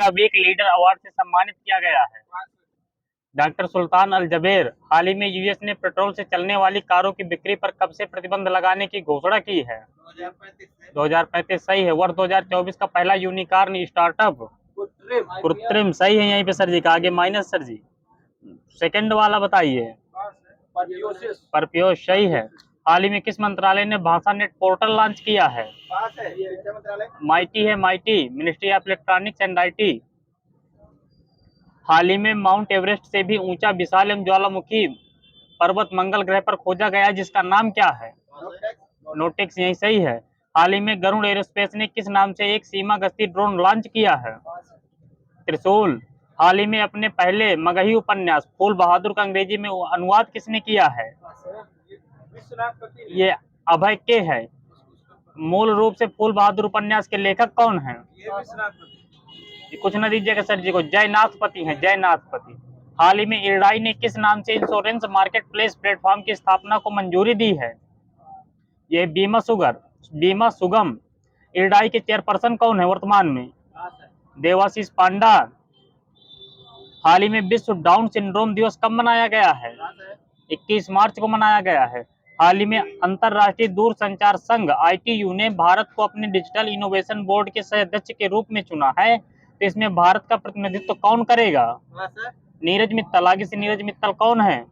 The week leader award से सम्मानित किया गया है? डॉक्टर सुल्तान अल जबेर। हाल ही में यूएस ने पेट्रोल से चलने वाली कारों की बिक्री पर कब से प्रतिबंध लगाने की घोषणा की है? 2035 सही है। वर्ष 2024 का पहला यूनिकॉर्न स्टार्टअप कृत्रिम सही है। यहीं पे सर जी का आगे माइनस सर जी। सेकंड वाला बताइए। परपियोश सही है। हाल ही में किस मंत्रालय ने भाषा नेट पोर्टल लॉन्च किया है? माइटी है, MeitY ministry of electronics and IT. हाल ही में माउंट एवरेस्ट से भी ऊंचा विशाल एवं ज्वालामुखी पर्वत मंगल ग्रह पर खोजा गया है, जिसका नाम क्या है? नोटेक्स यही सही है। हाल ही में गरुड़ एरोस्पेस ने किस नाम से एक सीमा गश्ती ड्रोन लॉन्च किया है? त्रिशूल। हाल ही में अपने पहले मगही उपन्यास फूल बहादुर का अंग्रेजी में अनुवाद किसने किया है? ये अभय के है। मूल रूप से फूल बहादुर उपन्यास के लेखक कौन हैं? कुछ न दीजिएगा सर जी को। जयनाथपति हैं, जयनाथपति। हाल ही में इरडाई ने किस नाम से इंश्योरेंस मार्केट प्लेस प्लेटफॉर्म की स्थापना को मंजूरी दी है? ये बीमा सुगम। इरडाई के चेयरपर्सन कौन है वर्तमान में? देवाशीष पांडा। हाल ही में विश्व डाउन सिंड्रोम दिवस कब मनाया गया है? 21 मार्च को मनाया गया है। हाल ही में अंतरराष्ट्रीय दूरसंचार संघ ITU ने भारत को अपने डिजिटल इनोवेशन बोर्ड के सह अध्यक्ष के रूप में चुना है, तो इसमें भारत का प्रतिनिधित्व कौन करेगा? नीरज मित्तल। आगे से नीरज मित्तल कौन है?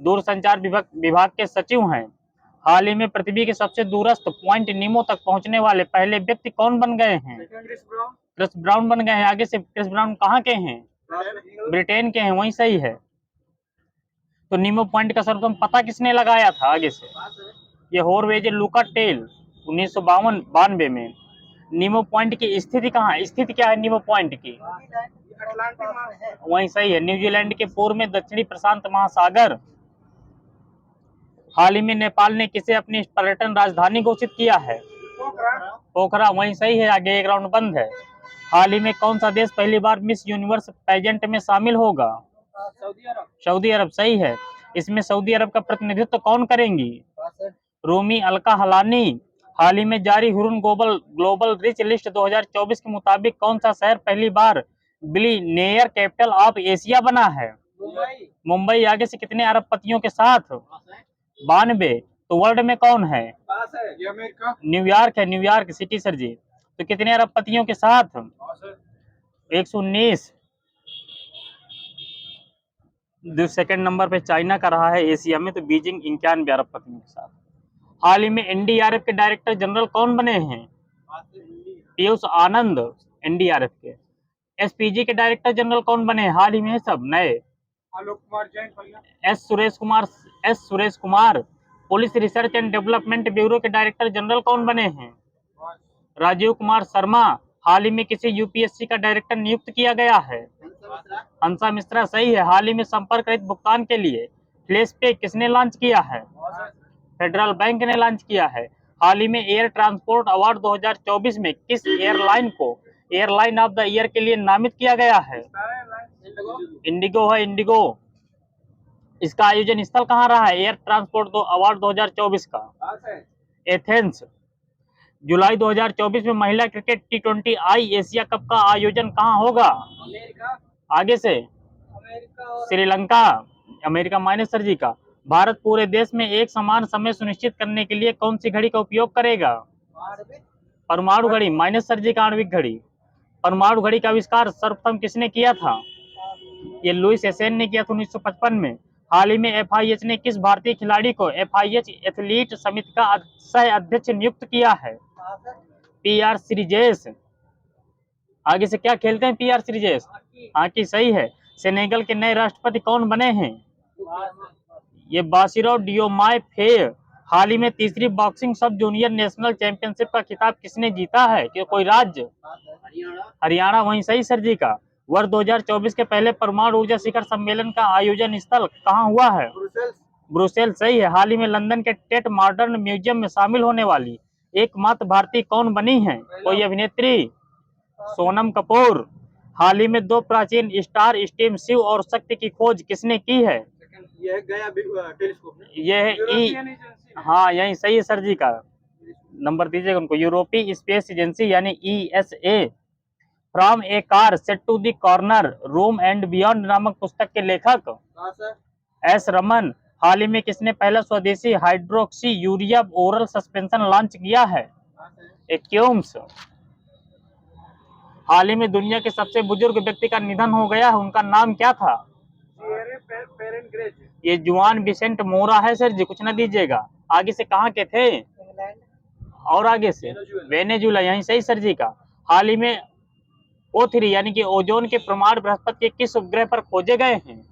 दूरसंचार विभाग के सचिव हैं। हाल ही में पृथ्वी के सबसे दूरस्थ पॉइंट नीमो तक पहुंचने वाले पहले व्यक्ति कौन बन गए हैं? क्रिस ब्राउन बन गए हैं। आगे से क्रिस ब्राउन कहाँ के हैं? ब्रिटेन के हैं, वही सही है। तो नीमो पॉइंट का सर्वप्रथम पता किसने लगाया था? आगे से ये होरवेज लुका टेल 1992 में। नीमो पॉइंट की स्थिति कहाँ है? स्थिति क्या है नीमो पॉइंट की? वही सही है, न्यूजीलैंड के पूर्व में दक्षिणी प्रशांत महासागर। हाल ही में नेपाल ने किसे अपनी पर्यटन राजधानी घोषित किया है? पोखरा। वही सही है, आगे एक राउंड बंद है। हाल ही में कौन सा देश पहली बार मिस यूनिवर्स पेजेंट में शामिल होगा? सऊदी अरब सही है। इसमें सऊदी अरब का प्रतिनिधित्व कौन करेंगी? रूमी अलका हलानी। हाल ही में जारी हुरुन ग्लोबल रिच लिस्ट 2024 के मुताबिक कौन सा शहर पहली बार बिलियनियर कैपिटल ऑफ एशिया बना है? मुंबई। आगे से कितने अरबपतियों के साथ? 92। तो वर्ल्ड में कौन है? न्यूयॉर्क है, न्यूयॉर्क सिटी सर जी। तो कितने अरबपतियों के साथ? 119। सेकंड नंबर पे चाइना का रहा है एशिया में, तो बीजिंग 91 अरबपतियों के साथ। हाल ही में NDRF के डायरेक्टर जनरल कौन बने हैं? पीयूष आनंद NDRF के। SPG के डायरेक्टर जनरल कौन बने हैं हाल ही में? सब नए। Alok Kumar Jain. S Suresh Kumar. Police research and development bureau के डायरेक्टर जनरल कौन बने हैं? राजीव कुमार शर्मा। हाल ही में किसी UPSC का डायरेक्टर नियुक्त किया गया है? हंसा मिश्रा सही है। हाल ही में संपर्क रहित भुगतान के लिए फ्लैश पे किसने लॉन्च किया है? फेडरल बैंक ने लॉन्च किया है। हाल ही में एयर ट्रांसपोर्ट अवार्ड 2024 में किस एयरलाइन को एयरलाइन ऑफ द ईयर के लिए नामित किया गया है? इंडिगो है, इंडिगो। इसका आयोजन स्थल कहाँ रहा है एयर ट्रांसपोर्ट अवार्ड 2024 का? एथेंस। जुलाई 2024 में महिला क्रिकेट T20 एशिया कप का आयोजन कहाँ होगा? आगे से श्रीलंका। अमेरिका माइनस सर जी का। भारत पूरे देश में एक समान समय सुनिश्चित करने के लिए कौन सी घड़ी का उपयोग करेगा? परमाणु घड़ी माइनस सर जी का। आणविक घड़ी। परमाणु घड़ी का आविष्कार सर्वप्रथम किसने किया था? ये लुईस एसेन ने किया था 1955 में। हाल ही में FIH ने किस भारतीय खिलाड़ी को FIH एथलीट समिति का सह अध्यक्ष नियुक्त किया है? PR श्रीजेश। आगे से क्या खेलते हैं PR श्रीजेश? हॉकी सही है। सेनेगल के नए राष्ट्रपति कौन बने हैं? ये बासिरो डियोमाय फेय। हाल ही में तीसरी बॉक्सिंग सब जूनियर नेशनल चैंपियनशिप का खिताब किसने जीता है? कि कोई राज्य? हरियाणा। वहीं सही सर जी का। वर्ष 2024 के पहले परमाणु ऊर्जा शिखर सम्मेलन का आयोजन स्थल कहाँ हुआ है? ब्रुसेल्स सही है। हाल ही में लंदन के टेट मॉडर्न म्यूजियम में शामिल होने वाली एकमात्र भारतीय कौन बनी है? कोई अभिनेत्री? सोनम कपूर। हाल ही में 2 प्राचीन स्टार स्टीम शिव और शक्ति की खोज किसने की है? यह गया टेलीस्कोप। यह हाँ यही सही है सर जी का। नंबर दीजिएगा उनको। यूरोपीय स्पेस एजेंसी यानी ESA from a car shed to the corner, room and beyond नामक पुस्तक के लेखक एस रमन। हाल ही में किसने पहला स्वदेशी hydroxy urea oral suspension launch किया है? एक्यूम्स। हाल ही में दुनिया के सबसे बुजुर्ग व्यक्ति का निधन हो गया है, उनका नाम क्या था? ये जुआन बिसेंट मोरा है सर जी, कुछ ना दीजिएगा। आगे से कहाँ के थे? और आगे से वेनेजुला, यहीं सही सर जी का। हाल ही में O3 यानी कि ओजोन के प्रमाण बृहस्पति के किस उपग्रह पर खोजे गए हैं?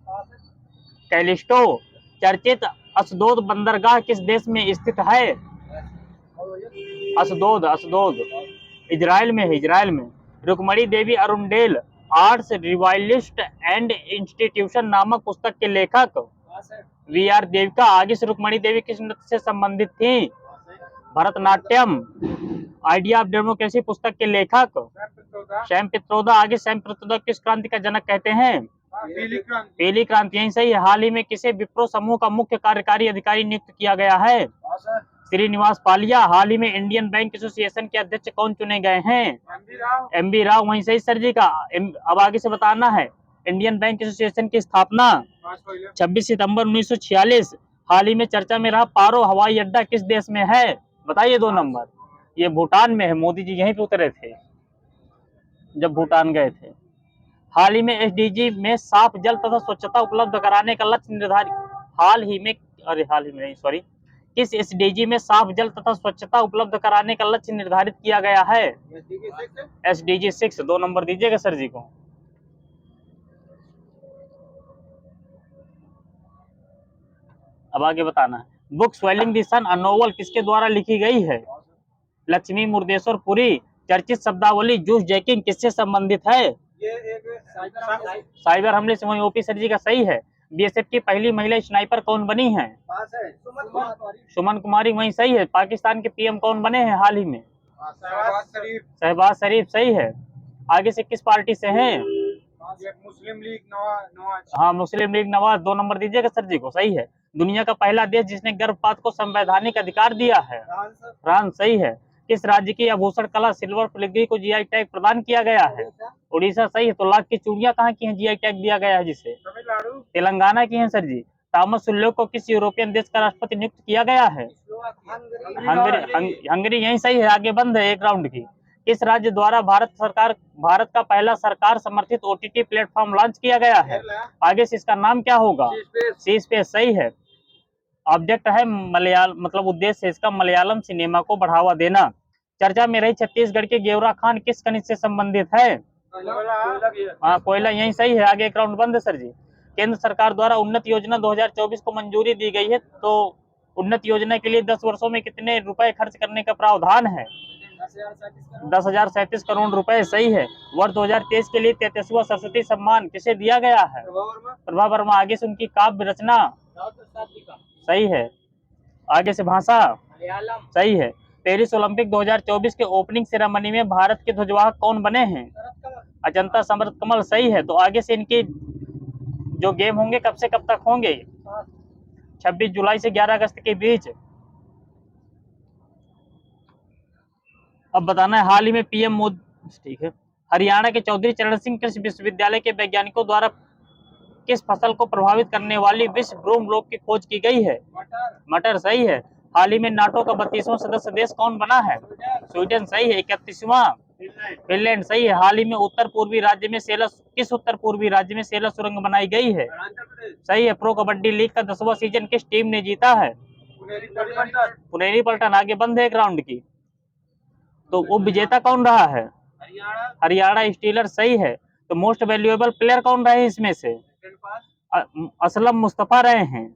कैलिस्टो। चर्चित असदोद बंदरगाह किस देश में स्थित है? असदोद, असदोद इजराइल में है, इजराइल में। रुक्मणी देवी अरुंडेल आर्ट्स रिवाइलिस्ट एंड इंस्टीट्यूशन नामक पुस्तक के लेखक वी आर देविका। आगे से रुक्मणी देवी किस नृत्य से संबंधित थी? भरतनाट्यम। आइडिया ऑफ डेमोक्रेसी पुस्तक के लेखक सैम पित्रोदा। आगे सैम पित्रोदा किस क्रांति का जनक कहते हैं? पीली क्रांति, यही सही है। हाल ही में किसे विप्रो समूह का मुख्य कार्यकारी अधिकारी नियुक्त किया गया है? श्रीनिवास पालिया। हाल ही में इंडियन बैंक एसोसिएशन के अध्यक्ष कौन चुने गए हैं? एमबी राव, वहीं सही सर जी का। अब आगे से बताना है। इंडियन बैंक एसोसिएशन की स्थापना 26 सितंबर 1946। हाल ही में चर्चा में रहा पारो हवाई अड्डा किस देश में है? बताइए 2 नंबर। ये भूटान में है, मोदी जी यहीं पे उतरे थे जब भूटान गए थे। हाल ही में एसडीजी में साफ जल तथा स्वच्छता उपलब्ध कराने का लक्ष्य निर्धारित किस एसडीजी में साफ जल तथा स्वच्छता उपलब्ध कराने का लक्ष्य निर्धारित किया गया है? एसडीजी 6। 2 नंबर दीजिएगा सर जी को। अब आगे बताना है। Book swallowing the sun a novel किसके द्वारा लिखी गई है? लक्ष्मी मुर्देश्वर पुरी। चर्चित शब्दावली जूस जैकिंग किससे संबंधित है? ये एक साइबर हमले से, वही ओपी सर जी का सही है। बीएसएफ की पहली महिला स्नाइपर कौन बनी है? सुमन कुमारी, वही सही है। पाकिस्तान के पीएम कौन बने हैं हाल ही में? शहबाज शरीफ, सही है। आगे से किस पार्टी से हैं? मुस्लिम लीग नवाज। हाँ, मुस्लिम लीग नवाज। 2 नंबर दीजिएगा सर जी को, सही है। दुनिया का पहला देश जिसने गर्भपात को संवैधानिक अधिकार दिया है? फ्रांस, सही है। किस राज्य की आभूषण कला सिल्वर फिलिग्री को जीआई टैग प्रदान किया गया है? उड़ीसा, सही है। तो लाख की चूड़ियां कहाँ की हैं जीआई टैग दिया गया है जिसे? तेलंगाना की हैं सर जी। थॉमस सुल्लो को किस यूरोपियन देश का राष्ट्रपति नियुक्त किया गया है? हंगरी, यही सही है। आगे बंद है 1 राउंड की। किस राज्य द्वारा भारत का पहला सरकार समर्थित ओटीटी प्लेटफॉर्म लॉन्च किया गया है? आगे से इसका नाम क्या होगा? सी स्पेस, सही है। ऑब्जेक्ट है मलयालम, मतलब उद्देश्य इसका मलयालम सिनेमा को बढ़ावा देना। चर्चा में रही छत्तीसगढ़ के गेवरा खान किस खनिज से संबंधित है? हाँ, कोयला, यही सही है। आगे 1 राउंड बंद है सर जी। केंद्र सरकार द्वारा उन्नत योजना 2024 को मंजूरी दी गई है, तो उन्नत योजना के लिए 10 वर्षों में कितने रुपए खर्च करने का प्रावधान है? 10,037 करोड़ रुपए, सही है। वर्ष 2023 के लिए 33वां सरस्वती सम्मान किसे दिया गया है? प्रभा वर्मा। आगे से उनकी काव्य रचना? सही है। आगे से भाषा? सही है। पेरिस ओलंपिक 2024 के ओपनिंग सेरेमनी में भारत के ध्वजवाहक कौन बने हैं? अजंता समृद्ध कमल, सही है। तो आगे से इनके जो गेम होंगे कब से कब तक होंगे? 26 जुलाई से 11 अगस्त के बीच। अब बताना है। हाल ही में पीएम मोदी, ठीक है, हरियाणा के चौधरी चरण सिंह कृषि विश्वविद्यालय के वैज्ञानिकों द्वारा किस फसल को प्रभावित करने वाली विश्व ब्रूम रोग की खोज की गई है? मटर, सही है। हाल ही में नाटो का 32वां सदस्य देश कौन बना है? स्वीडन, सही है। 31वां फिनलैंड, सही है। हाल ही में किस उत्तर पूर्वी राज्य में सेला सुरंग बनाई गई है? सही है। प्रो कबड्डी लीग का 10वां सीजन किस टीम ने जीता है? पुनेरी पलटन। आगे बंद है 1 राउंड की। तो उप विजेता कौन रहा है? हरियाणा स्टीलर्स, सही है। तो मोस्ट वैल्यूएबल प्लेयर कौन रहे इसमें से? असलम मुस्तफा रहे हैं।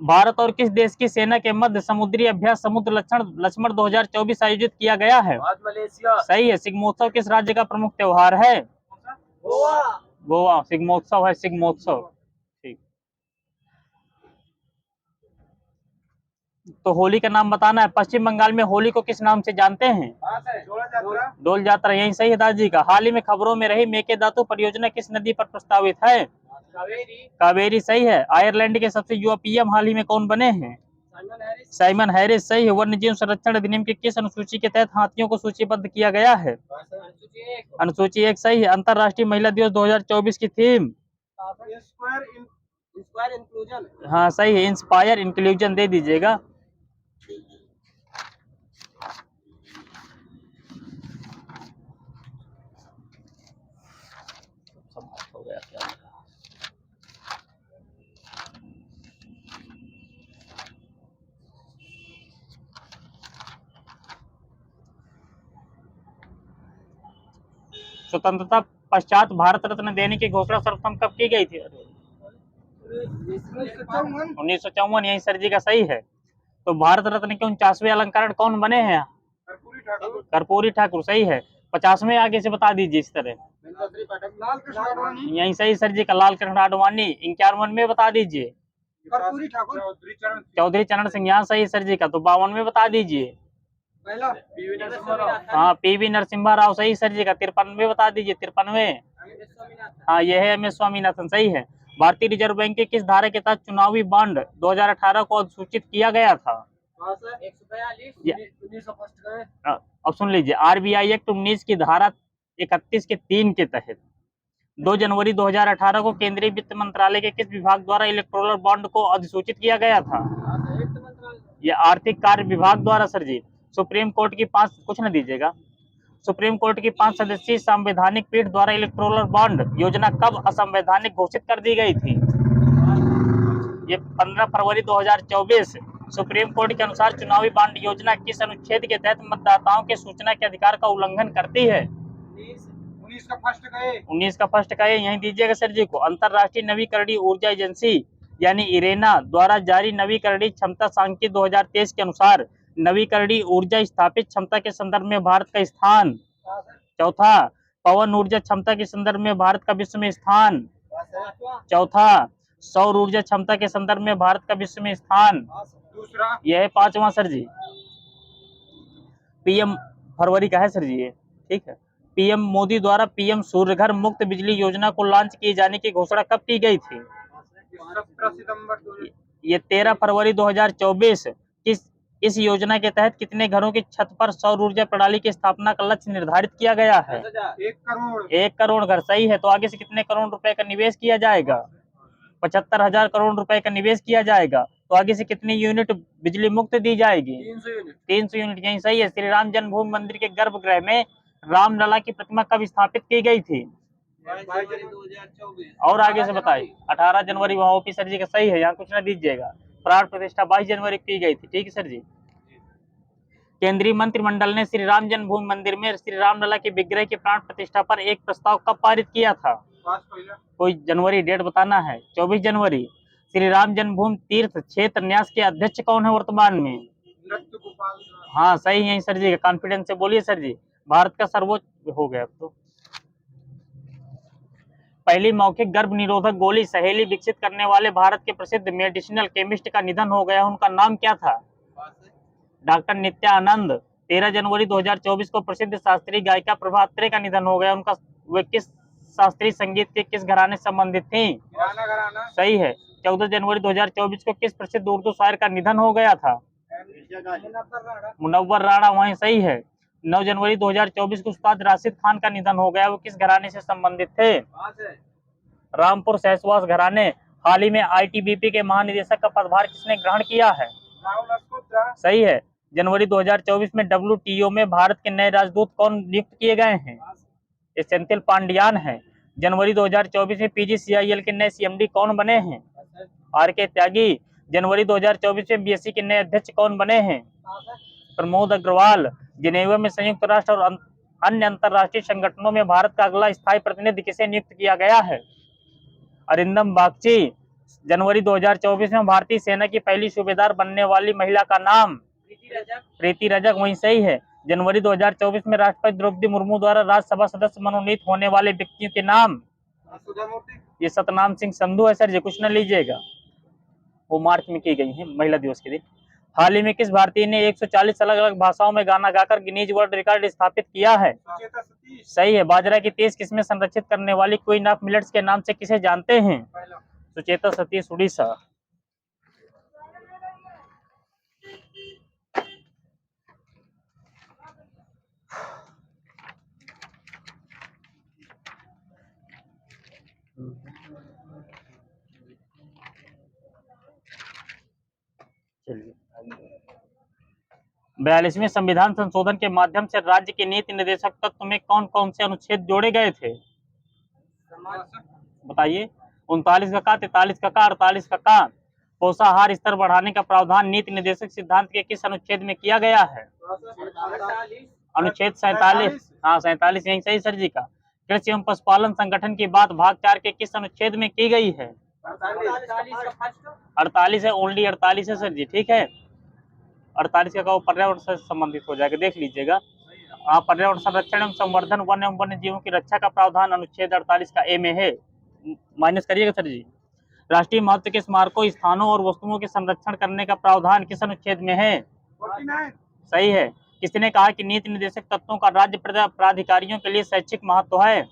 भारत और किस देश की सेना के मध्य समुद्री अभ्यास समुद्र लक्ष्मण 2024 आयोजित किया गया है? मलेशिया, सही है। सिग्मोत्सव किस राज्य का प्रमुख त्योहार है? गोवा। सिग्मोत्सव है, सिग्मोत्सव। ठीक। तो होली का नाम बताना है। पश्चिम बंगाल में होली को किस नाम से जानते हैं? डोल जात्रा, यही सही है दादी का। हाल ही में खबरों में रही मेकेदातु परियोजना किस नदी पर प्रस्तावित है? कावेरी, सही है। आयरलैंड के सबसे युवा पीएम हाल ही में कौन बने हैं? साइमन हैरिस सही है। वन्य जीव संरक्षण अधिनियम की किस अनुसूची के तहत हाथियों को सूचीबद्ध किया गया है? अनुसूची 1 सही है। अंतरराष्ट्रीय महिला दिवस 2024 की थीम? हाँ सही है, इंस्पायर इंक्लूजन दे दीजिएगा। हो गया क्या? स्वतंत्रता पश्चात भारत रत्न देने की घोषणा सर्वप्रथम कब की गई थी? 1954। यही सर जी का सही है। तो भारत रत्न के 49वें अलंकरण कौन बने हैं? कर्पूरी ठाकुर सही है। 50वें आगे से बता दीजिए इस तरह। यही सही सर जी का लाल कृष्ण आडवाणी। 51वें बता दीजिए। चौधरी चरण सिंह, यहाँ सही सर जी का। तो 52वें बता दीजिए। हाँ पीवी नरसिम्हा राव सही सर जी का। 53वें बता दीजिए। 53वें हाँ ये है MS स्वामीनाथन सही है। भारतीय रिजर्व बैंक की किस धारा के तहत चुनावी बॉन्ड 2018 को अधिसूचित किया गया था? अब सुन लीजिए, RBI एक्ट 19 की धारा 31 के 3 के तहत 2 जनवरी 2018 को केंद्रीय वित्त मंत्रालय के किस विभाग द्वारा इलेक्टोरल बॉन्ड को अधिसूचित किया गया था? ये आर्थिक कार्य विभाग द्वारा सर जी। सुप्रीम कोर्ट की 5 कुछ न दीजिएगा। सुप्रीम कोर्ट की 5 सदस्यीय संवैधानिक पीठ द्वारा इलेक्टोरल बॉन्ड योजना कब असंवैधानिक घोषित कर दी गई थी? ये 15 फरवरी 2024। सुप्रीम कोर्ट के अनुसार चुनावी बॉन्ड योजना किस अनुच्छेद के तहत मतदाताओं के सूचना के अधिकार का उल्लंघन करती है? 19 का फर्स्ट का यही दीजिएगा सर जी को। अंतरराष्ट्रीय नवीकरणीय ऊर्जा एजेंसी यानी इरेना द्वारा जारी नवीकरणीय क्षमता सांख्यिकी 2023 के अनुसार नवीकरणीय ऊर्जा स्थापित क्षमता के संदर्भ में भारत का स्थान? चौथा, पवन ऊर्जा क्षमता के संदर्भ में भारत का विश्व में स्थान? चौथा, सौर ऊर्जा क्षमता के संदर्भ में भारत का विश्व में स्थान? दूसरा। यह है 5वां सर जी। PM फरवरी का है सर जी ये, ठीक है। PM मोदी द्वारा PM सूर्यघर मुफ्त बिजली योजना को लॉन्च किए जाने की घोषणा कब की गई थी? 17 सितंबर। ये 13 फरवरी 2024। इस योजना के तहत कितने घरों की छत पर सौर ऊर्जा प्रणाली की स्थापना का लक्ष्य निर्धारित किया गया है? 1 करोड़। 1 करोड़ घर सही है। तो आगे से कितने करोड़ रुपए का निवेश किया जाएगा? 75,000 करोड़ रुपए का निवेश किया जाएगा। तो आगे से कितनी यूनिट बिजली मुफ्त दी जाएगी? 300 यूनिट। यही सही है। श्री राम जन्मभूमि मंदिर के गर्भगृह में रामलला की प्रतिमा कब स्थापित की गई थी? 2024। और आगे से बताइए। 18 जनवरी वहां OP सर जी का सही है, यहाँ कुछ ना दीजिएगा। प्राण प्रतिष्ठा 22 जनवरी की गई थी, ठीक है सर जी। केंद्रीय मंत्रिमंडल ने श्री राम जन्मभूमि मंदिर में श्री रामलला के विग्रह की प्राण प्रतिष्ठा पर एक प्रस्ताव कब पारित किया था? कोई जनवरी डेट बताना है। 24 जनवरी। श्री राम जन्मभूमि तीर्थ क्षेत्र न्यास के अध्यक्ष कौन है वर्तमान में? हाँ सही है सर जी, कॉन्फिडेंस से बोलिए सर जी। भारत का सर्वोच्च हो गया अब तो। पहली मौखिक गर्भ निरोधक गोली सहेली विकसित करने वाले भारत के प्रसिद्ध मेडिसिनल केमिस्ट का निधन हो गया, उनका नाम क्या था? डॉक्टर नित्यानंद। 13 जनवरी 2024 को प्रसिद्ध शास्त्रीय गायिका प्रभा अत्रे का निधन हो गया, उनका वे किस शास्त्रीय संगीत के किस घराने से संबंधित थी? सही है। 14 जनवरी 2024 को किस प्रसिद्ध उर्दू शायर का निधन हो गया था? मुनव्वर राणा, वहीं सही है। 9 जनवरी 2024 को उस्ताद राशिद खान का निधन हो गया, वो किस घराने से संबंधित थे? रामपुर सहसवास घराने। हाल ही में ITBP के महानिदेशक का पदभार किसने ग्रहण किया है? सही है। जनवरी 2024 में WTO में भारत के नए राजदूत कौन नियुक्त किए गए हैं? ये सेंथिल पांडियान है। जनवरी 2024 में PGCIL के नए CMD कौन बने हैं? RK त्यागी। जनवरी 2024 में BSE के नए अध्यक्ष कौन बने हैं? प्रमोद अग्रवाल। जिनेवा में संयुक्त राष्ट्र और अन्य अंतरराष्ट्रीय संगठनों में भारत का अगला स्थायी प्रतिनिधि किसे नियुक्त किया गया है? अरिंदम बागची। जनवरी 2024 में भारतीय सेना की पहली सूबेदार बनने वाली महिला का नाम? प्रीति रजक, वहीं सही है। जनवरी 2024 में राष्ट्रपति द्रौपदी मुर्मू द्वारा राज्यसभा सदस्य मनोनीत होने वाले व्यक्तियों के नाम? ये सतनाम सिंह संधू है सर जी, कुछ न लीजिएगा। वो मार्च में की गई है महिला दिवस के दिन। हाल ही में किस भारतीय ने 140 अलग अलग भाषाओं में गाना गाकर गिनीज वर्ल्ड रिकॉर्ड स्थापित किया है? सही है। बाजरा की 30 किस्में संरक्षित करने वाली क्वीन ऑफ मिलेट्स के नाम से किसे जानते हैं? सुचेता सतीश उड़ीसा। चलिए 42वें संविधान संशोधन के माध्यम से राज्य के नीति निर्देशक तत्व में कौन कौन से अनुच्छेद जोड़े गए थे? बताइए। 39 का का, 43 का का, 48 का का। पोषाहार स्तर बढ़ाने का प्रावधान नीति निर्देशक सिद्धांत के किस अनुच्छेद में किया गया है? अनुच्छेद 47। हाँ 47 यही सही सर जी का। कृषि एवं पशुपालन संगठन की बात भाग 4 के किस अनुच्छेद में की गई है? 48 है, ओनली 48 है सर जी। ठीक है, 48 का वो पर्यावरण से संबंधित हो जाएगा, देख लीजिएगा। पर्यावरण संरक्षण एवं संवर्धन, वन एवं वन्य जीवों की रक्षा का प्रावधान अनुच्छेद 48 का ए में है। माइनस करिएगा सर जी। राष्ट्रीय महत्व के स्मारकों, स्थानों और वस्तुओं के संरक्षण करने का प्रावधान किस अनुच्छेद में है? 49। सही है। किसने कहा कि नीति निर्देशक तत्वों का राज्य प्राधिकारियों के लिए शैक्षिक महत्व है?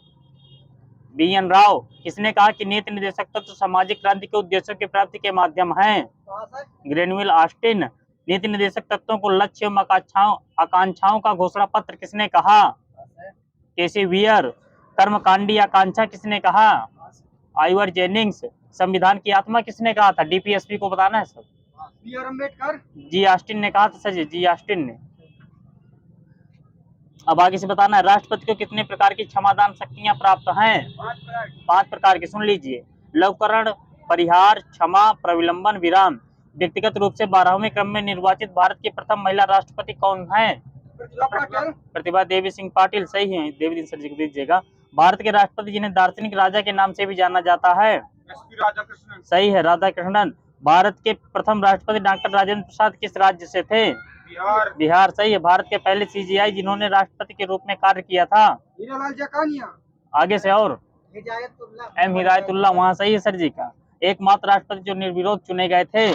बी.एन. राव। किसने कहा कि नीति निर्देशक तत्व सामाजिक क्रांति के उद्देश्यों की प्राप्ति के माध्यम हैं? Granville Austin. नीति निर्देशक तत्वों को लक्ष्य एवं आकांक्षाओं का घोषणा पत्र किसने कहा? केसी वियर। कर्मकांडी आकांक्षा किसने कहा? Ivor Jennings. संविधान की आत्मा किसने कहा था? डीपीएसपी को बताना है सब। बी.आर. अम्बेडकर। जी ऑस्टिन ने कहा था सर जी ऑस्टिन ने। अब आगे से बताना है, राष्ट्रपति को कितने प्रकार की क्षमादान शक्तियां प्राप्त हैं? 5 प्रकार की। सुन लीजिए। लवकरण, परिहार, क्षमा, प्रविलंबन, विराम। व्यक्तिगत रूप से 12वें क्रम में निर्वाचित भारत की प्रथम महिला राष्ट्रपति कौन है? प्रतिभा देवी सिंह पाटिल। सही है, देवी सर जी को दीजिएगा। भारत के राष्ट्रपति जिन्हें दार्शनिक राजा के नाम से भी जाना जाता है? सही है, राधा कृष्णन। भारत के प्रथम राष्ट्रपति डॉक्टर राजेंद्र प्रसाद किस राज्य से थे? बिहार। सही है। भारत के पहले सीजीआई जिन्होंने राष्ट्रपति के रूप में कार्य किया था? आगे से और एम हिदायतुल्लाह, वहाँ सही है सर जी का। एकमात्र राष्ट्रपति जो निर्विरोध चुने गए थे?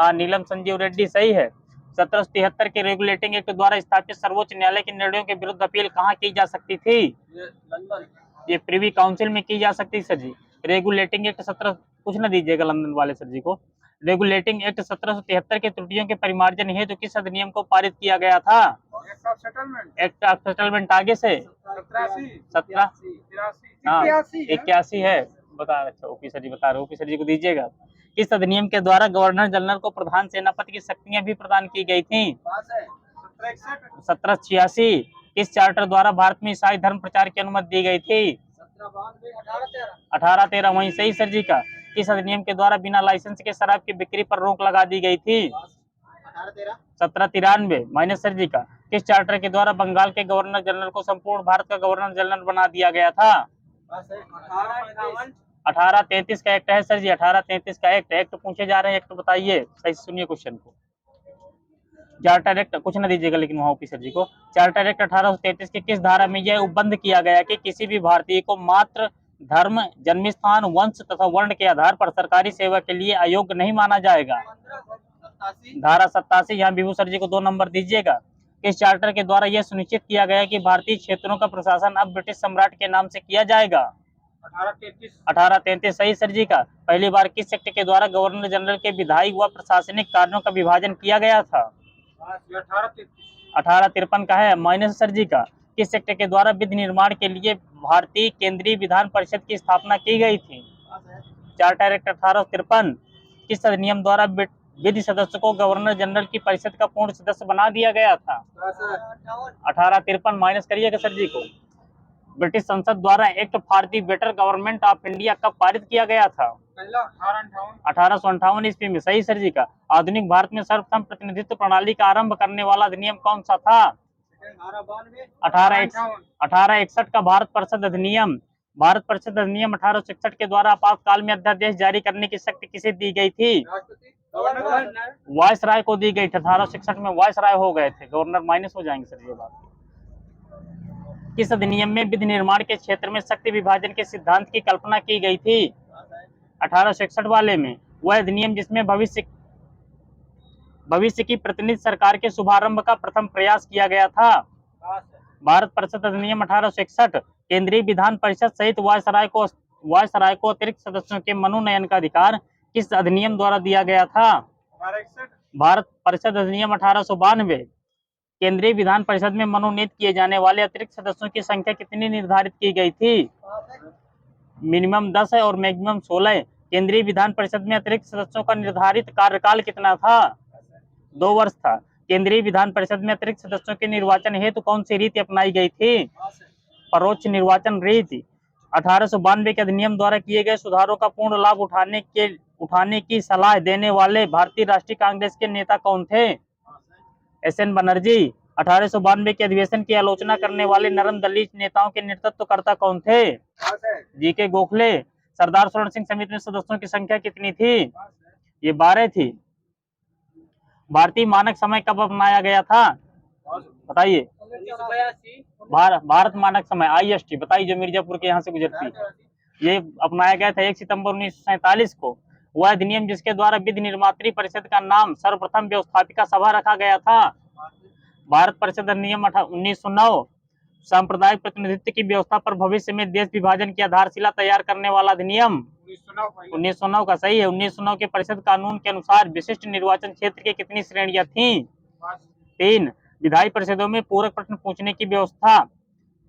हाँ नीलम संजीव रेड्डी। सही है। 1773 के रेगुलेटिंग एक्ट द्वारा स्थापित सर्वोच्च न्यायालय के निर्णयों के विरुद्ध अपील कहाँ की जा सकती थी? ये प्रिवी काउंसिल में की जा सकती सर जी। रेगुलेटिंग एक्ट 17 कुछ न दीजिएगा लंदन वाले सर जी को। रेगुलेटिंग एक्ट 1773 के त्रुटियों के परिमार्जन हेतु किस अधिनियम को पारित किया गया था? Act of settlement. आगे से 17 81 है। बता। अच्छा ओपी सर जी बता रहे, ओपी सर जी को दीजिएगा। किस अधिनियम के द्वारा गवर्नर जनरल को प्रधान सेनापति की शक्तियां भी प्रदान की गई थी? 1786। किस चार्टर द्वारा भारत में ईसाई धर्म प्रचार की अनुमति दी गई थी? 1813 वहीं सही सर जी का। किस अधिनियम के द्वारा बिना लाइसेंस के शराब की बिक्री पर रोक लगा दी गई थी? 1793 माइनस सर जी का। किस चार्टर के द्वारा बंगाल के गवर्नर जनरल को संपूर्ण भारत का गवर्नर जनरल बना दिया गया था? 1833 का एक्ट है सर जी। 1833 का एक्ट पूछे जा रहे हैं। एक्ट बताइए, सही से सुनिए क्वेश्चन को। चार्टर एक्ट कुछ न दीजिएगा लेकिन वहाँ ऑफिसर जी को। चार्टर एक्ट 1833 की किस धारा में यह उपबंध किया गया कि किसी भी भारतीय को मात्र धर्म, जन्मस्थान, वंश तथा वर्ण के आधार पर सरकारी सेवा के लिए अयोग्य नहीं माना जाएगा? धारा 87। यहाँ विभू सर जी को 2 नंबर दीजिएगा। किस चार्टर के द्वारा यह सुनिश्चित किया गया कि भारतीय क्षेत्रों का प्रशासन अब ब्रिटिश सम्राट के नाम से किया जाएगा? 1833 सही सर जी का। पहली बार किस एक्ट के द्वारा गवर्नर जनरल के विधायी व प्रशासनिक कार्यों का विभाजन किया गया था? 1853 का है माइनस सर जी का। किस एक्ट के द्वारा विधि निर्माण के लिए भारतीय केंद्रीय विधान परिषद की स्थापना की गई थी? Charter act 1853। किस अधिनियम द्वारा विधि सदस्य को गवर्नर जनरल की परिषद का पूर्ण सदस्य बना दिया गया था? 1853 माइनस करिएगा सर जी को। ब्रिटिश संसद द्वारा act for the better government of India कब पारित किया गया था? 1858 ईस्वी में सही सर जी का। आधुनिक भारत में सर्वप्रथम प्रतिनिधित्व प्रणाली का आरंभ करने वाला अधिनियम कौन सा था? 1861 का भारत परिषद अधिनियम। भारत परिषद अधिनियम 1861 के द्वारा आपातकाल में अध्यादेश जारी करने की शक्ति किसे दी गई थी? वायसराय को दी गई थी। 1861 में वायसराय हो गए थे। गवर्नर माइनस हो जाएंगे सर ये बात। किस अधिनियम में विधि निर्माण के क्षेत्र में शक्ति विभाजन के सिद्धांत की कल्पना की गई थी? 1861 वाले में। वह अधिनियम जिसमें भविष्य की प्रतिनिधि सरकार के शुभारंभ का प्रथम प्रयास किया गया था? भारत परिषद अधिनियम 1861। केंद्रीय विधान परिषद सहित वायसराय को अतिरिक्त सदस्यों के मनोनयन का अधिकार किस अधिनियम द्वारा दिया गया था? भारत परिषद अधिनियम 1892। केंद्रीय विधान परिषद में मनोनीत किए जाने वाले अतिरिक्त सदस्यों की संख्या कितनी निर्धारित की गई थी? मिनिमम 10 है और मैक्सिमम 16 है। केंद्रीय विधान परिषद में अतिरिक्त सदस्यों का निर्धारित कार्यकाल कितना था? 2 वर्ष था। केंद्रीय विधान परिषद में अतिरिक्त सदस्यों के निर्वाचन हेतु कौन सी रीति अपनाई गई थी? परोक्ष निर्वाचन रीति। 1892 के अधिनियम द्वारा किए गए सुधारों का पूर्ण लाभ उठाने की सलाह देने वाले भारतीय राष्ट्रीय कांग्रेस के नेता कौन थे? एस.एन. बनर्जी। 1892 के अधिवेशन की आलोचना करने वाले नरम दलित नेताओं के नेतृत्वकर्ता कौन थे? जी.के. गोखले। सरदार स्वर्ण सिंह समिति में सदस्यों की संख्या कितनी थी? ये 12 थी। भारतीय मानक समय कब अपनाया गया था? बताइए। भारत मानक समय IST बताइए, जो मिर्जापुर के यहाँ से गुजरती है, ये अपनाया गया था 1 सितंबर 1947 को। वह अधिनियम जिसके द्वारा विधि निर्मात्री परिषद का नाम सर्वप्रथम व्यवस्थापिका सभा रखा गया था? भारत परिषद अधिनियम 1909। सांप्रदायिक प्रतिनिधित्व की व्यवस्था पर भविष्य में देश विभाजन की आधारशिला तैयार करने वाला अधिनियम 1909 का सही है। 1909 के परिषद कानून के अनुसार विशिष्ट निर्वाचन क्षेत्र की कितनी श्रेणियां थीं? 3। विधायी परिषदों में पूरक प्रश्न पूछने की व्यवस्था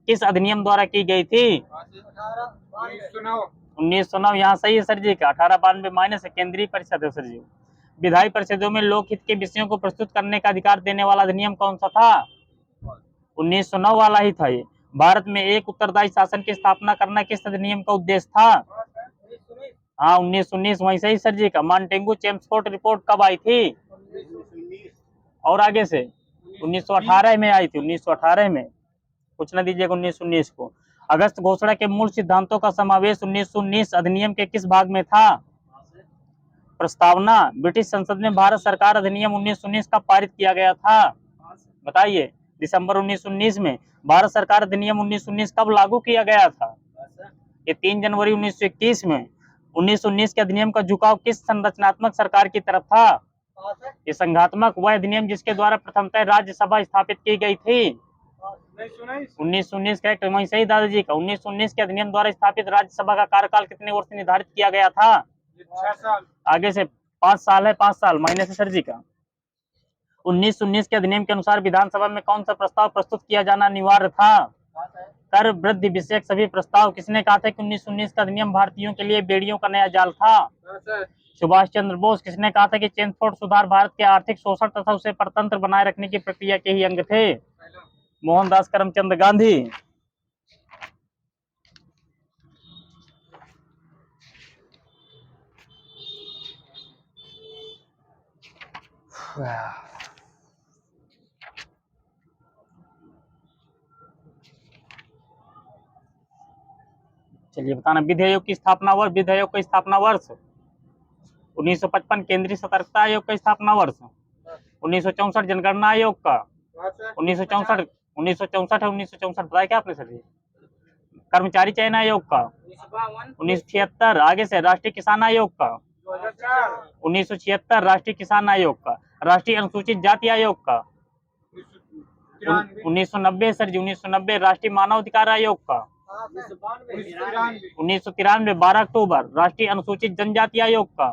किस अधिनियम द्वारा की गई थी? 1909 यहाँ सही है सर जी का। 1892 माइनस है, केंद्रीय परिषद है सर जी। विधायी परिषदों में लोकहित के विषयों को प्रस्तुत करने का अधिकार देने वाला अधिनियम कौन सा था? 1909 वाला ही था ये। भारत में एक उत्तरदायी शासन की स्थापना करना किस अधिनियम का उद्देश्य था? हाँ 1919 वहीं सही सर जी का। मॉन्टेगू चेम्सफोर्ड रिपोर्ट कब आई थी? और आगे से 1918 में आई थी। 1918 में कुछ न दीजिएगा 1919 को। अगस्त घोषणा के मूल सिद्धांतों का समावेश 1919 अधिनियम के किस भाग में था? प्रस्तावना। ब्रिटिश संसद में भारत सरकार अधिनियम 1919 का पारित किया गया था? बताइए। दिसंबर 1919 में। भारत सरकार अधिनियम 1919 कब लागू किया गया था? ये 3 जनवरी 1921 में। 1919 के अधिनियम का झुकाव किस संरचनात्मक सरकार की तरफ था? ये संघात्मक। वह अधिनियम जिसके द्वारा प्रथमतः राज्यसभा स्थापित की गई थी? 1919 का वहीं सही दादाजी का। 1919 के अधिनियम द्वारा स्थापित राज्यसभा का कार्यकाल कितने वर्ष निर्धारित किया गया था? 6 साल। आगे से 5 साल है, 5 साल माइनस है सर जी का। 1919 के अधिनियम के अनुसार विधानसभा में कौन सा प्रस्ताव प्रस्तुत किया जाना अनिवार्य था? कर वृद्धि विषयक सभी प्रस्ताव। किसने कहा था कि 1919 का अधिनियम भारतीयों के लिए बेड़ियों का नया जाल था? सुभाष चंद्र बोस। किसने कहा था कि चेम्सफोर्ड सुधार भारत के आर्थिक शोषण तथा उसे परतंत्र बनाए रखने की प्रक्रिया के ही अंग थे? मोहनदास करमचंद गांधी। चलिए बताना। विधि आयोग की स्थापना वर्ष। विधि आयोग का स्थापना वर्ष 1955। केंद्रीय सतर्कता आयोग का स्थापना वर्ष 1964। जनगणना आयोग का 1964 1964 है। 1964 बताया क्या आपने सर? कर्मचारी चयन आयोग का 1976। आगे से राष्ट्रीय किसान आयोग का 1976। राष्ट्रीय किसान आयोग का। राष्ट्रीय अनुसूचित जाति आयोग का 1990 सर जी। 1990। राष्ट्रीय मानव अधिकार आयोग का 1993। 12 अक्टूबर। राष्ट्रीय अनुसूचित जनजाति आयोग का